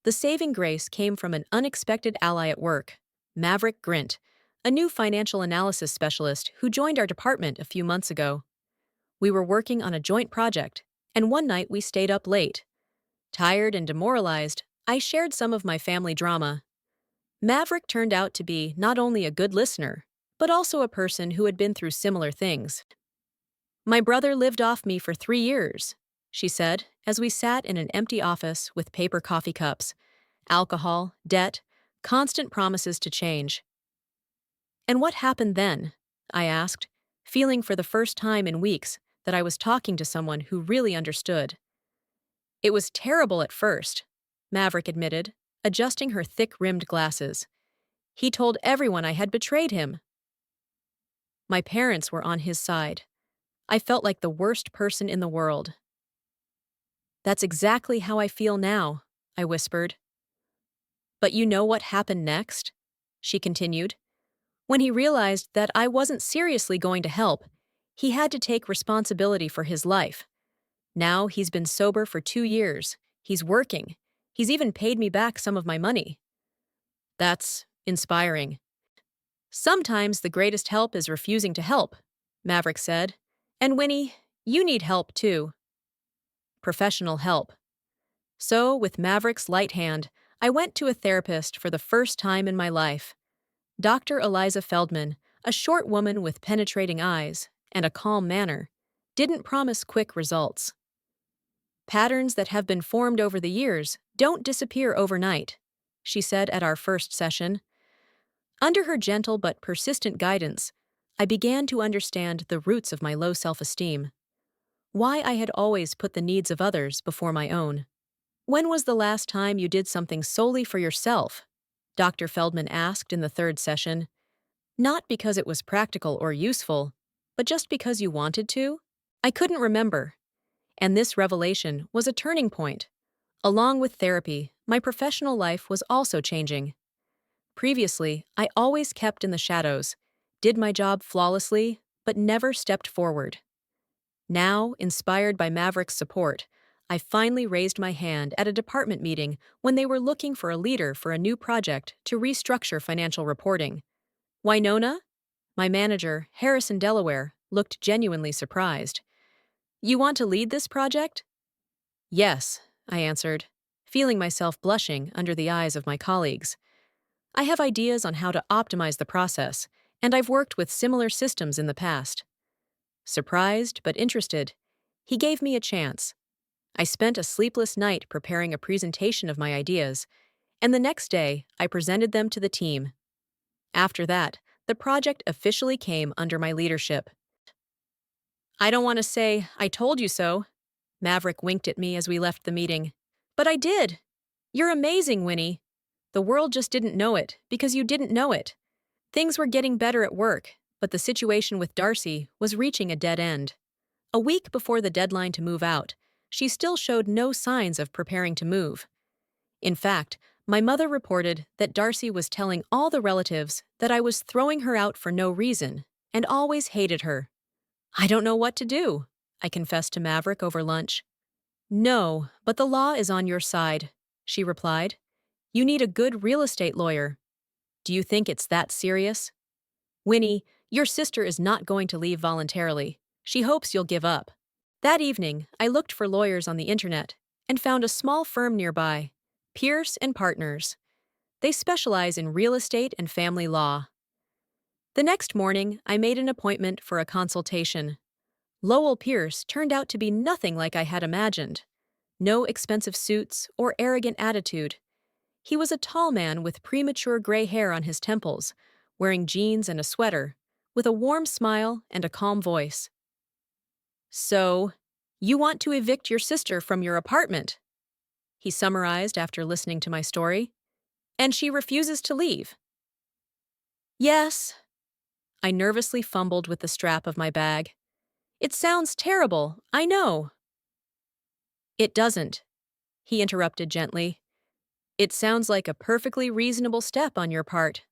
The saving grace came from an unexpected ally at work, Maverick Grint, a new financial analysis specialist who joined our department a few months ago. We were working on a joint project, and one night we stayed up late. Tired and demoralized, I shared some of my family drama. Maverick turned out to be not only a good listener, but also a person who had been through similar things. My brother lived off me for 3 years, she said, as we sat in an empty office with paper coffee cups, alcohol, debt, constant promises to change. And what happened then? I asked, feeling for the first time in weeks that I was talking to someone who really understood. It was terrible at first, Maverick admitted, adjusting her thick-rimmed glasses. He told everyone I had betrayed him. My parents were on his side. I felt like the worst person in the world. That's exactly how I feel now, I whispered. But you know what happened next? She continued. When he realized that I wasn't seriously going to help, he had to take responsibility for his life. Now he's been sober for 2 years. He's working. He's even paid me back some of my money. That's inspiring. Sometimes the greatest help is refusing to help, Maverick said. And Winnie, you need help too. Professional help. So, with Maverick's light hand, I went to a therapist for the first time in my life. Dr. Eliza Feldman, a short woman with penetrating eyes and a calm manner, didn't promise quick results. Patterns that have been formed over the years don't disappear overnight, she said at our first session. Under her gentle but persistent guidance, I began to understand the roots of my low self-esteem. Why I had always put the needs of others before my own. When was the last time you did something solely for yourself? Dr. Feldman asked in the third session. Not because it was practical or useful, but just because you wanted to? I couldn't remember. And this revelation was a turning point. Along with therapy, my professional life was also changing. Previously, I always kept in the shadows, did my job flawlessly, but never stepped forward. Now, inspired by Maverick's support, I finally raised my hand at a department meeting when they were looking for a leader for a new project to restructure financial reporting. Winona? My manager, Harrison Delaware, looked genuinely surprised. You want to lead this project? Yes, I answered, feeling myself blushing under the eyes of my colleagues. I have ideas on how to optimize the process, and I've worked with similar systems in the past. Surprised but interested, he gave me a chance. I spent a sleepless night preparing a presentation of my ideas, and the next day I presented them to the team. After that, the project officially came under my leadership. I don't want to say, I told you so. Maverick winked at me as we left the meeting. But I did. You're amazing, Winnie. The world just didn't know it because you didn't know it. Things were getting better at work, but the situation with Darcy was reaching a dead end. A week before the deadline to move out, she still showed no signs of preparing to move. In fact, my mother reported that Darcy was telling all the relatives that I was throwing her out for no reason and always hated her. I don't know what to do, I confessed to Maverick over lunch. No, but the law is on your side, she replied. You need a good real estate lawyer. Do you think it's that serious? Winnie, your sister is not going to leave voluntarily. She hopes you'll give up. That evening, I looked for lawyers on the internet and found a small firm nearby, Pierce and Partners. They specialize in real estate and family law. The next morning, I made an appointment for a consultation. Lowell Pierce turned out to be nothing like I had imagined. No expensive suits or arrogant attitude. He was a tall man with premature gray hair on his temples, wearing jeans and a sweater, with a warm smile and a calm voice. So, you want to evict your sister from your apartment? He summarized after listening to my story. And she refuses to leave. Yes. I nervously fumbled with the strap of my bag. It sounds terrible, I know. It doesn't, he interrupted gently. It sounds like a perfectly reasonable step on your part.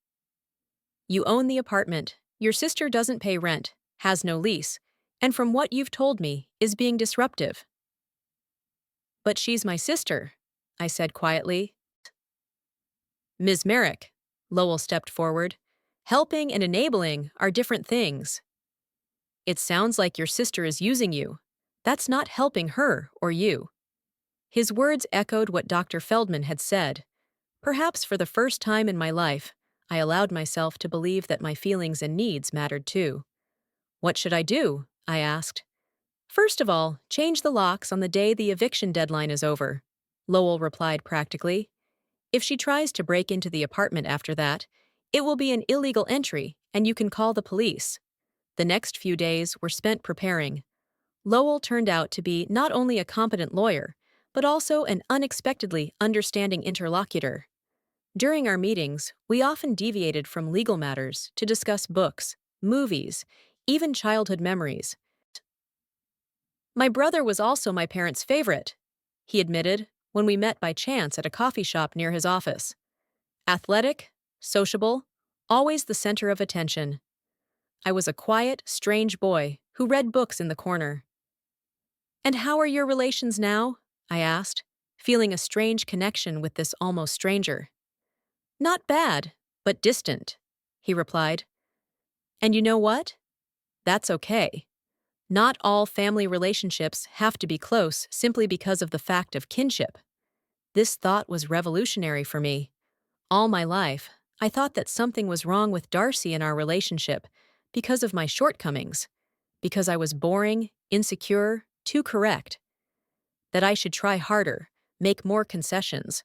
You own the apartment, your sister doesn't pay rent, has no lease, and from what you've told me, is being disruptive. But she's my sister, I said quietly. Ms. Merrick, Lowell stepped forward. Helping and enabling are different things. It sounds like your sister is using you. That's not helping her or you. His words echoed what Dr. Feldman had said. Perhaps for the first time in my life, I allowed myself to believe that my feelings and needs mattered too. What should I do? I asked. First of all, change the locks on the day the eviction deadline is over, Lowell replied practically. If she tries to break into the apartment after that, it will be an illegal entry and you can call the police. The next few days were spent preparing. Lowell turned out to be not only a competent lawyer, but also an unexpectedly understanding interlocutor. During our meetings, we often deviated from legal matters to discuss books, movies, even childhood memories. My brother was also my parents' favorite, he admitted when we met by chance at a coffee shop near his office. Athletic, sociable, always the center of attention. I was a quiet, strange boy who read books in the corner. And how are your relations now? I asked, feeling a strange connection with this almost stranger. Not bad, but distant, he replied. And you know what? That's okay. Not all family relationships have to be close simply because of the fact of kinship. This thought was revolutionary for me. All my life, I thought that something was wrong with Darcy in our relationship because of my shortcomings, because I was boring, insecure, too correct. That I should try harder, make more concessions.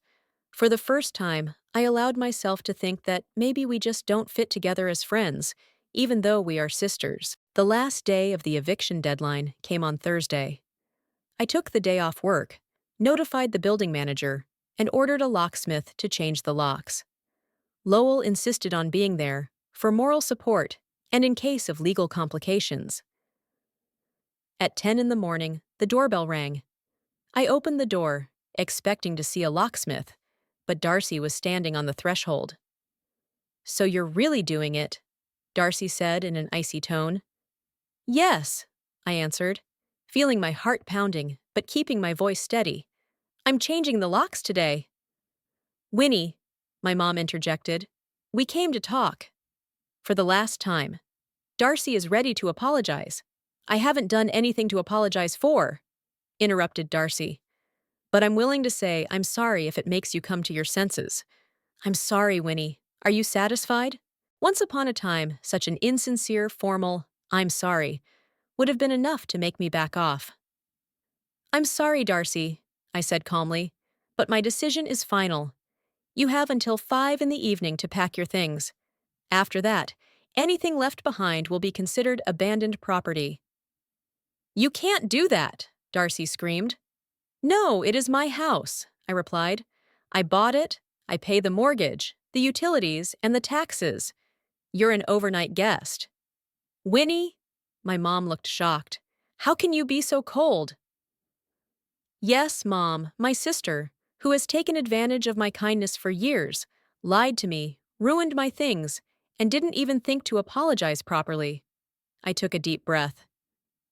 For the first time, I allowed myself to think that maybe we just don't fit together as friends, even though we are sisters. The last day of the eviction deadline came on Thursday. I took the day off work, notified the building manager, and ordered a locksmith to change the locks. Lowell insisted on being there for moral support and in case of legal complications. At 10 in the morning, the doorbell rang. I opened the door, expecting to see a locksmith, but Darcy was standing on the threshold. So you're really doing it, Darcy said in an icy tone. Yes, I answered, feeling my heart pounding, but keeping my voice steady. I'm changing the locks today. Winnie, my mom interjected, we came to talk. For the last time. Darcy is ready to apologize. I haven't done anything to apologize for, interrupted Darcy. But I'm willing to say I'm sorry if it makes you come to your senses. I'm sorry, Winnie. Are you satisfied? Once upon a time, such an insincere, formal, I'm sorry, would have been enough to make me back off. I'm sorry, Darcy, I said calmly, but my decision is final. You have until 5 in the evening to pack your things. After that, anything left behind will be considered abandoned property. You can't do that, Darcy screamed. No, it is my house, I replied. I bought it, I pay the mortgage, the utilities, and the taxes. You're an overnight guest. Winnie? My mom looked shocked. How can you be so cold? Yes, Mom, my sister, who has taken advantage of my kindness for years, lied to me, ruined my things, and didn't even think to apologize properly. I took a deep breath.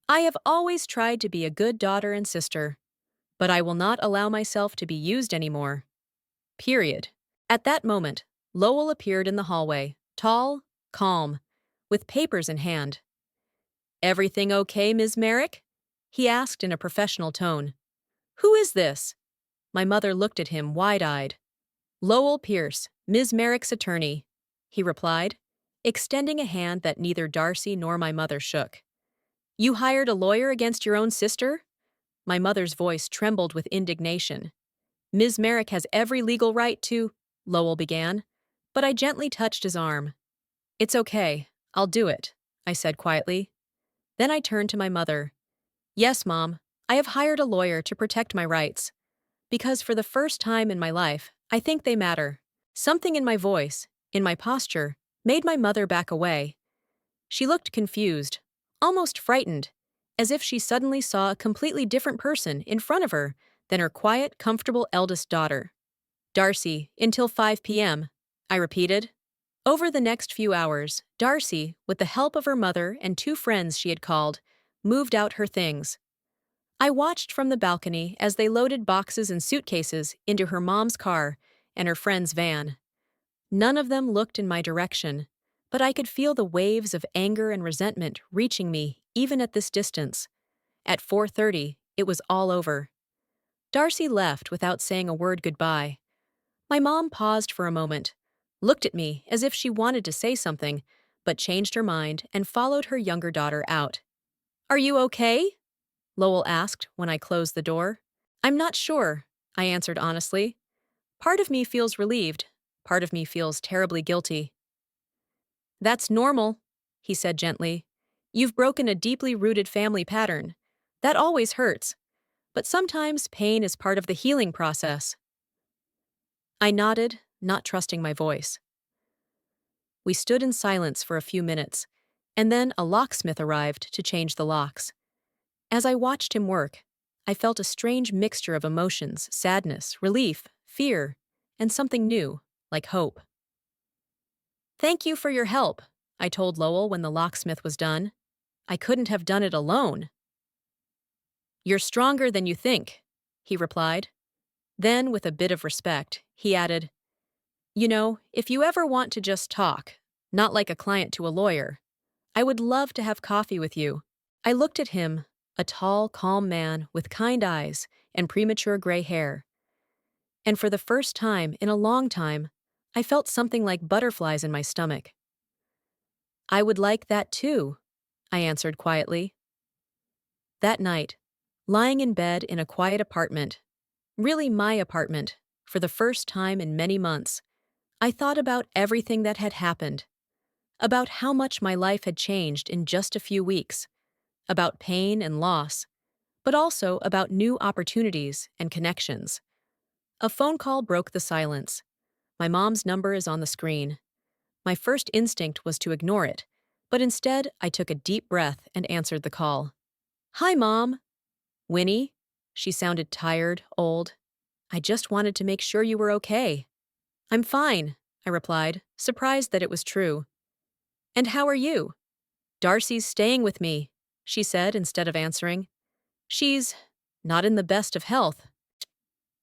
I have always tried to be a good daughter and sister, but I will not allow myself to be used anymore. Period. At that moment, Lowell appeared in the hallway, tall, calm, with papers in hand. Everything okay, Ms. Merrick? He asked in a professional tone. Who is this? My mother looked at him wide-eyed. Lowell Pierce, Ms. Merrick's attorney, he replied, extending a hand that neither Darcy nor my mother shook. You hired a lawyer against your own sister? My mother's voice trembled with indignation. Ms. Merrick has every legal right to, Lowell began, but I gently touched his arm. It's okay, I'll do it, I said quietly. Then I turned to my mother. Yes, Mom, I have hired a lawyer to protect my rights. Because for the first time in my life, I think they matter. Something in my voice, in my posture, made my mother back away. She looked confused, almost frightened, as if she suddenly saw a completely different person in front of her than her quiet, comfortable eldest daughter. Darcy, until 5 p.m., I repeated. Over the next few hours, Darcy, with the help of her mother and two friends she had called, moved out her things. I watched from the balcony as they loaded boxes and suitcases into her mom's car and her friend's van. None of them looked in my direction, but I could feel the waves of anger and resentment reaching me even at this distance. At 4:30, it was all over. Darcy left without saying a word goodbye. My mom paused for a moment, looked at me as if she wanted to say something, but changed her mind and followed her younger daughter out. Are you okay? Lowell asked when I closed the door. I'm not sure, I answered honestly. Part of me feels relieved, part of me feels terribly guilty. That's normal, he said gently. You've broken a deeply rooted family pattern. That always hurts, but sometimes pain is part of the healing process. I nodded, not trusting my voice. We stood in silence for a few minutes, and then a locksmith arrived to change the locks. As I watched him work, I felt a strange mixture of emotions, sadness, relief, fear, and something new, like hope. Thank you for your help, I told Lowell when the locksmith was done. I couldn't have done it alone. You're stronger than you think, he replied. Then, with a bit of respect, he added, You know, if you ever want to just talk, not like a client to a lawyer, I would love to have coffee with you. I looked at him, a tall, calm man with kind eyes and premature gray hair. And for the first time in a long time, I felt something like butterflies in my stomach. I would like that too, I answered quietly. That night, lying in bed in a quiet apartment, really my apartment, for the first time in many months, I thought about everything that had happened, about how much my life had changed in just a few weeks, about pain and loss, but also about new opportunities and connections. A phone call broke the silence. My mom's number is on the screen. My first instinct was to ignore it, but instead I took a deep breath and answered the call. Hi, Mom. Winnie? She sounded tired, old. I just wanted to make sure you were okay. I'm fine, I replied, surprised that it was true. And how are you? Darcy's staying with me, she said instead of answering. She's not in the best of health.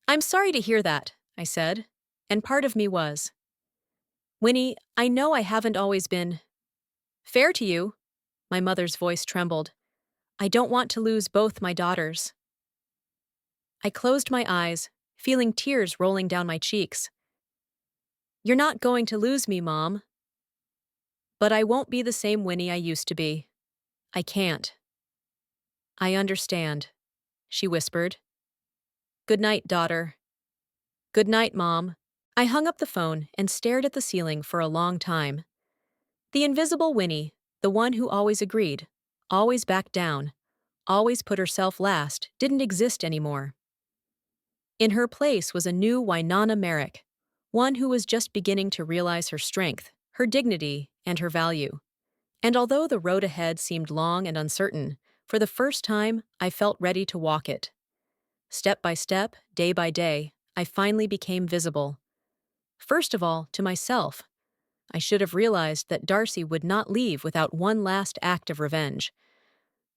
I'm sorry to hear that, I said, and part of me was. Winnie, I know I haven't always been fair to you. My mother's voice trembled. I don't want to lose both my daughters. I closed my eyes, feeling tears rolling down my cheeks. You're not going to lose me, Mom. But I won't be the same Winnie I used to be. I can't. I understand, she whispered. Good night, daughter. Good night, Mom. I hung up the phone and stared at the ceiling for a long time. The invisible Winnie, the one who always agreed, always backed down, always put herself last, didn't exist anymore. In her place was a new Winona Merrick, one who was just beginning to realize her strength, her dignity, and her value. And although the road ahead seemed long and uncertain, for the first time I felt ready to walk it. Step by step, day by day, I finally became visible. First of all, to myself. I should have realized that Darcy would not leave without one last act of revenge.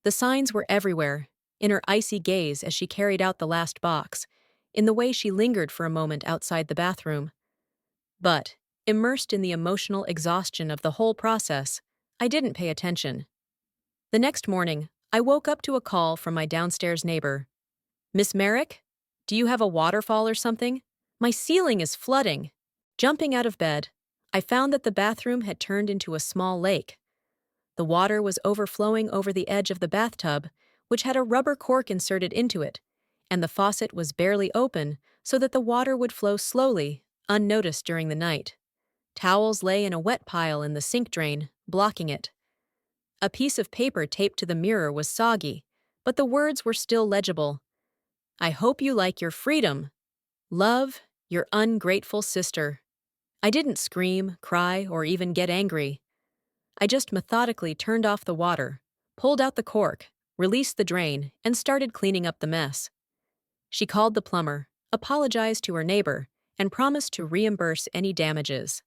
The signs were everywhere, in her icy gaze as she carried out the last box, in the way she lingered for a moment outside the bathroom. But, immersed in the emotional exhaustion of the whole process, I didn't pay attention. The next morning, I woke up to a call from my downstairs neighbor. "Miss Merrick? Do you have a waterfall or something? My ceiling is flooding." Jumping out of bed, I found that the bathroom had turned into a small lake. The water was overflowing over the edge of the bathtub, which had a rubber cork inserted into it, and the faucet was barely open so that the water would flow slowly, unnoticed during the night. Towels lay in a wet pile in the sink drain, blocking it. A piece of paper taped to the mirror was soggy, but the words were still legible. "I hope you like your freedom. Love, your ungrateful sister." I didn't scream, cry, or even get angry. I just methodically turned off the water, pulled out the cork, released the drain, and started cleaning up the mess. She called the plumber, apologized to her neighbor, and promised to reimburse any damages.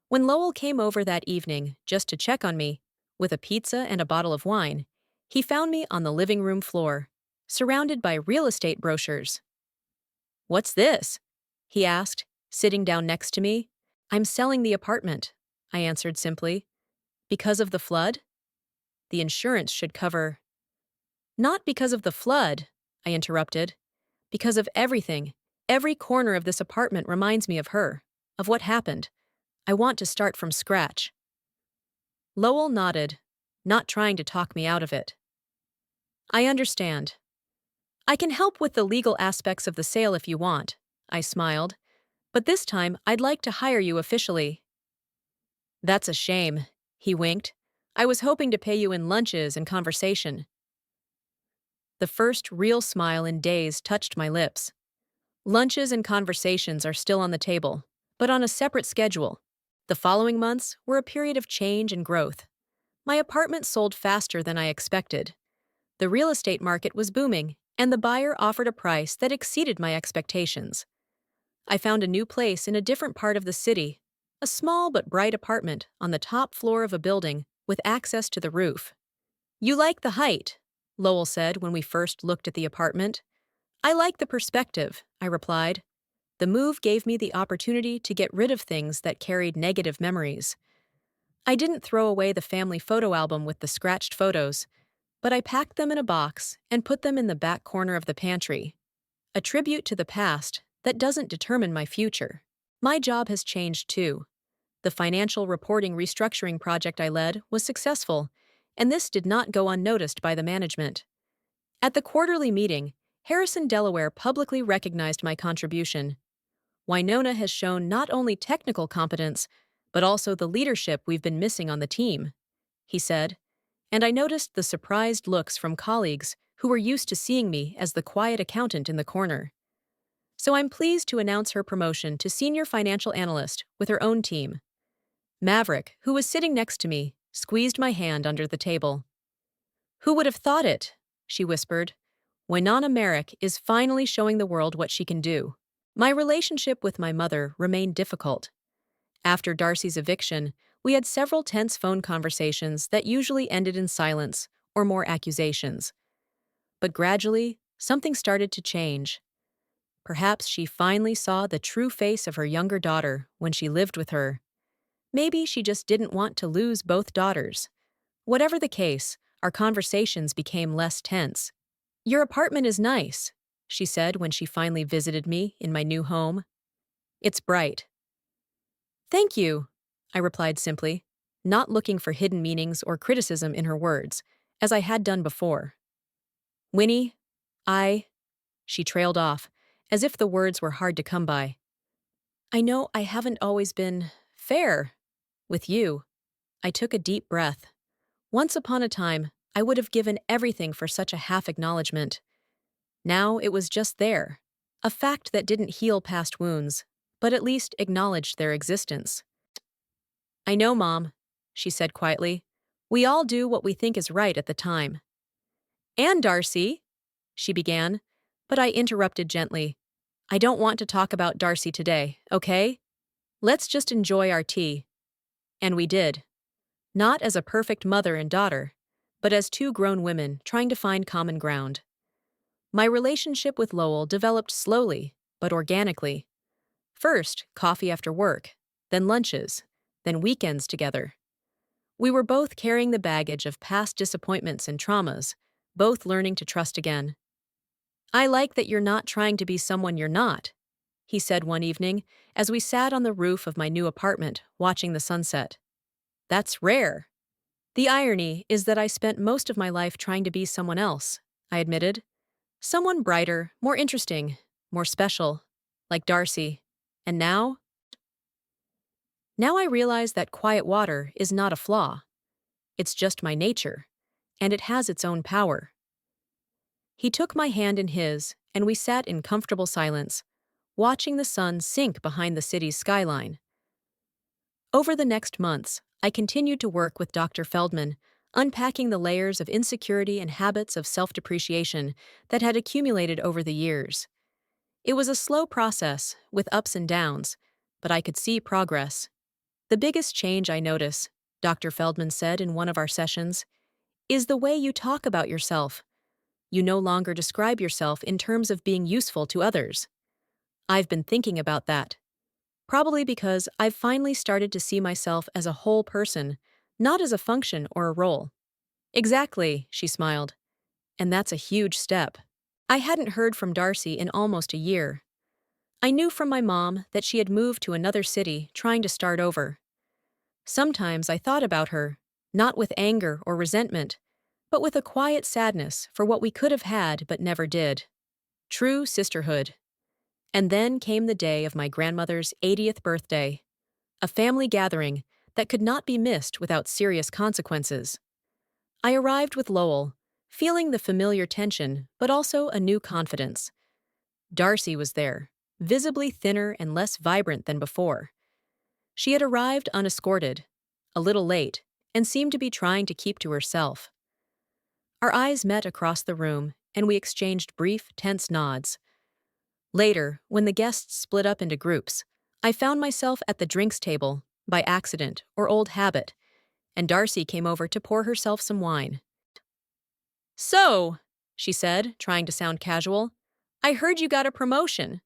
When Lowell came over that evening just to check on me, with a pizza and a bottle of wine, he found me on the living room floor, surrounded by real estate brochures. "What's this?" he asked, sitting down next to me. "I'm selling the apartment," I answered simply. "Because of the flood? The insurance should cover—" "Not because of the flood," I interrupted. "Because of everything. Every corner of this apartment reminds me of her, of what happened. I want to start from scratch." Lowell nodded, not trying to talk me out of it. "I understand. I can help with the legal aspects of the sale if you want," I smiled. "But this time I'd like to hire you officially." "That's a shame," he winked. "I was hoping to pay you in lunches and conversation." The first real smile in days touched my lips. Lunches and conversations are still on the table, but on a separate schedule. The following months were a period of change and growth. My apartment sold faster than I expected. The real estate market was booming, and the buyer offered a price that exceeded my expectations. I found a new place in a different part of the city, a small but bright apartment on the top floor of a building with access to the roof. "You like the height," Lowell said when we first looked at the apartment. "I like the perspective," I replied. The move gave me the opportunity to get rid of things that carried negative memories. I didn't throw away the family photo album with the scratched photos, but I packed them in a box and put them in the back corner of the pantry. A tribute to the past that doesn't determine my future. My job has changed too. The financial reporting restructuring project I led was successful, and this did not go unnoticed by the management. At the quarterly meeting, Harrison Delaware publicly recognized my contribution. "Winona has shown not only technical competence, but also the leadership we've been missing on the team," he said, and I noticed the surprised looks from colleagues who were used to seeing me as the quiet accountant in the corner. So I'm pleased to announce her promotion to senior financial analyst with her own team. Maverick, who was sitting next to me, squeezed my hand under the table. "Who would have thought it?" she whispered. "Winona Merrick is finally showing the world what she can do." My relationship with my mother remained difficult. After Darcy's eviction, we had several tense phone conversations that usually ended in silence or more accusations. But gradually, something started to change. Perhaps she finally saw the true face of her younger daughter when she lived with her. Maybe she just didn't want to lose both daughters. Whatever the case, our conversations became less tense. "Your apartment is nice," she said when she finally visited me in my new home. "It's bright." "Thank you," I replied simply, not looking for hidden meanings or criticism in her words, as I had done before. "Winnie, she trailed off, as if the words were hard to come by. "I know I haven't always been fair with you." I took a deep breath. Once upon a time, I would have given everything for such a half acknowledgement. Now it was just there, a fact that didn't heal past wounds, but at least acknowledged their existence. "I know, Mom," she said quietly. "We all do what we think is right at the time." "And Darcy," she began, but I interrupted gently. "I don't want to talk about Darcy today, okay? Let's just enjoy our tea." And we did. Not as a perfect mother and daughter, but as two grown women trying to find common ground. My relationship with Lowell developed slowly, but organically. First, coffee after work, then lunches, then weekends together. We were both carrying the baggage of past disappointments and traumas, both learning to trust again. "I like that you're not trying to be someone you're not," he said one evening as we sat on the roof of my new apartment watching the sunset. "That's rare." "The irony is that I spent most of my life trying to be someone else," I admitted. "Someone brighter, more interesting, more special, like Darcy. And now? Now I realize that quiet water is not a flaw. It's just my nature, and it has its own power." He took my hand in his, and we sat in comfortable silence, watching the sun sink behind the city's skyline. Over the next months, I continued to work with Dr. Feldman, unpacking the layers of insecurity and habits of self-depreciation that had accumulated over the years. It was a slow process, with ups and downs, but I could see progress. "The biggest change I notice," Dr. Feldman said in one of our sessions, "is the way you talk about yourself. You no longer describe yourself in terms of being useful to others." I've been thinking about that. Probably because I've finally started to see myself as a whole person, not as a function or a role. "Exactly," she smiled. "And that's a huge step." I hadn't heard from Darcy in almost a year. I knew from my mom that she had moved to another city, trying to start over. Sometimes I thought about her, not with anger or resentment, but with a quiet sadness for what we could have had but never did. True sisterhood. And then came the day of my grandmother's 80th birthday, a family gathering that could not be missed without serious consequences. I arrived with Lowell, feeling the familiar tension but also a new confidence. Darcy was there, visibly thinner and less vibrant than before. She had arrived unescorted, a little late, and seemed to be trying to keep to herself. Our eyes met across the room, and we exchanged brief, tense nods. Later, when the guests split up into groups, I found myself at the drinks table, by accident or old habit, and Darcy came over to pour herself some wine. "So," she said, trying to sound casual, "I heard you got a promotion."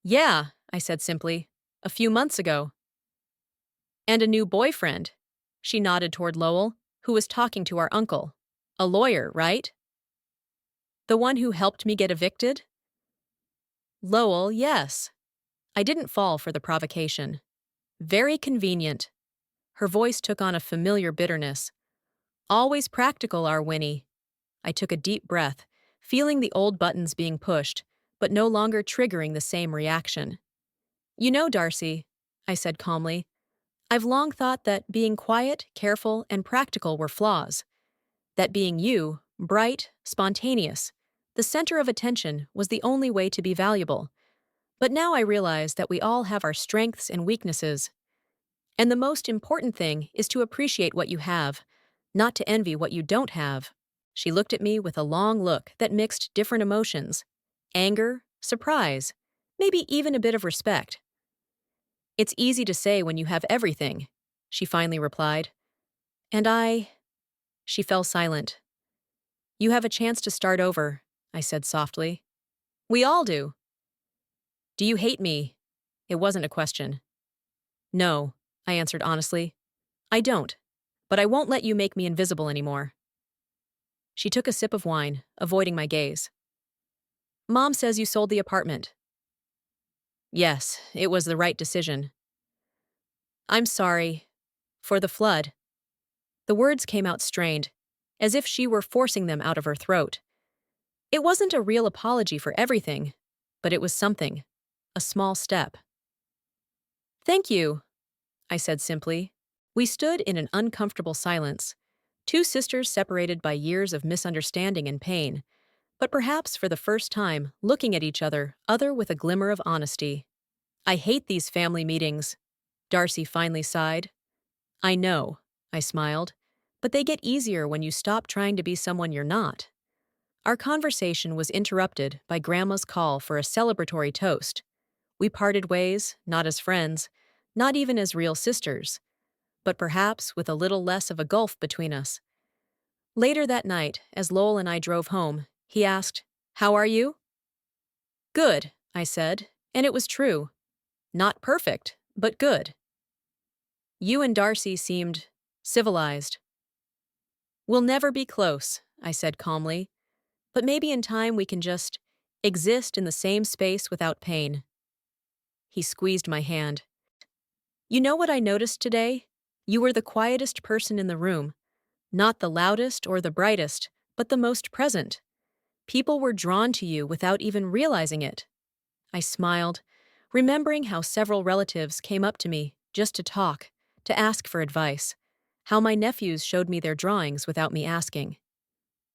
"Yeah," I said simply, "a few months ago." "And a new boyfriend." She nodded toward Lowell, who was talking to our uncle. "A lawyer, right?" "The one who helped me get evicted?" "Lowell, yes." I didn't fall for the provocation. "Very convenient." Her voice took on a familiar bitterness. "Always practical, our Winnie." I took a deep breath, feeling the old buttons being pushed, but no longer triggering the same reaction. "You know, Darcy," I said calmly, "I've long thought that being quiet, careful, and practical were flaws. That being you, bright, spontaneous, the center of attention, was the only way to be valuable. But now I realize that we all have our strengths and weaknesses. And the most important thing is to appreciate what you have, not to envy what you don't have." She looked at me with a long look that mixed different emotions: anger, surprise, maybe even a bit of respect. "It's easy to say when you have everything," she finally replied. "And She fell silent. "You have a chance to start over," I said softly. "We all do." "Do you hate me?" It wasn't a question. "No," I answered honestly. "I don't. But I won't let you make me invisible anymore." She took a sip of wine, avoiding my gaze. "Mom says you sold the apartment." "Yes, it was the right decision." "I'm sorry. For the flood." The words came out strained, as if she were forcing them out of her throat. It wasn't a real apology for everything, but it was something. A small step. "Thank you," I said simply. We stood in an uncomfortable silence, two sisters separated by years of misunderstanding and pain, but perhaps for the first time looking at each other with a glimmer of honesty. "I hate these family meetings," Darcy finally sighed. "I know," I smiled, "but they get easier when you stop trying to be someone you're not." Our conversation was interrupted by Grandma's call for a celebratory toast. We parted ways, not as friends, not even as real sisters, but perhaps with a little less of a gulf between us. Later that night, as Lowell and I drove home, he asked, "How are you?" "Good," I said, and it was true. Not perfect, but good. You and Darcy seemed civilized. "We'll never be close," I said calmly, "but maybe in time we can just exist in the same space without pain." He squeezed my hand. "You know what I noticed today? You were the quietest person in the room. Not the loudest or the brightest, but the most present. People were drawn to you without even realizing it." I smiled, remembering how several relatives came up to me just to talk, to ask for advice, how my nephews showed me their drawings without me asking.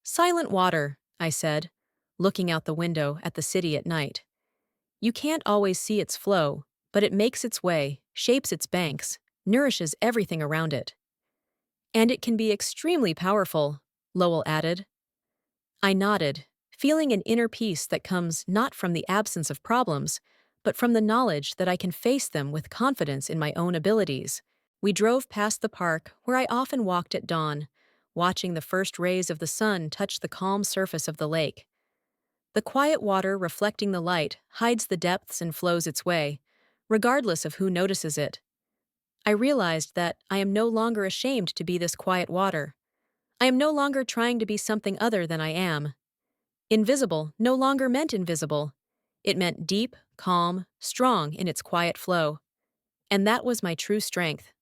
"Silent water," I said, looking out the window at the city at night. "You can't always see its flow, but it makes its way, shapes its banks, nourishes everything around it." "And it can be extremely powerful," Lowell added. I nodded, feeling an inner peace that comes not from the absence of problems, but from the knowledge that I can face them with confidence in my own abilities. We drove past the park where I often walked at dawn, watching the first rays of the sun touch the calm surface of the lake. The quiet water reflecting the light hides the depths and flows its way, regardless of who notices it. I realized that I am no longer ashamed to be this quiet water. I am no longer trying to be something other than I am. Invisible no longer meant invisible. It meant deep, calm, strong in its quiet flow. And that was my true strength.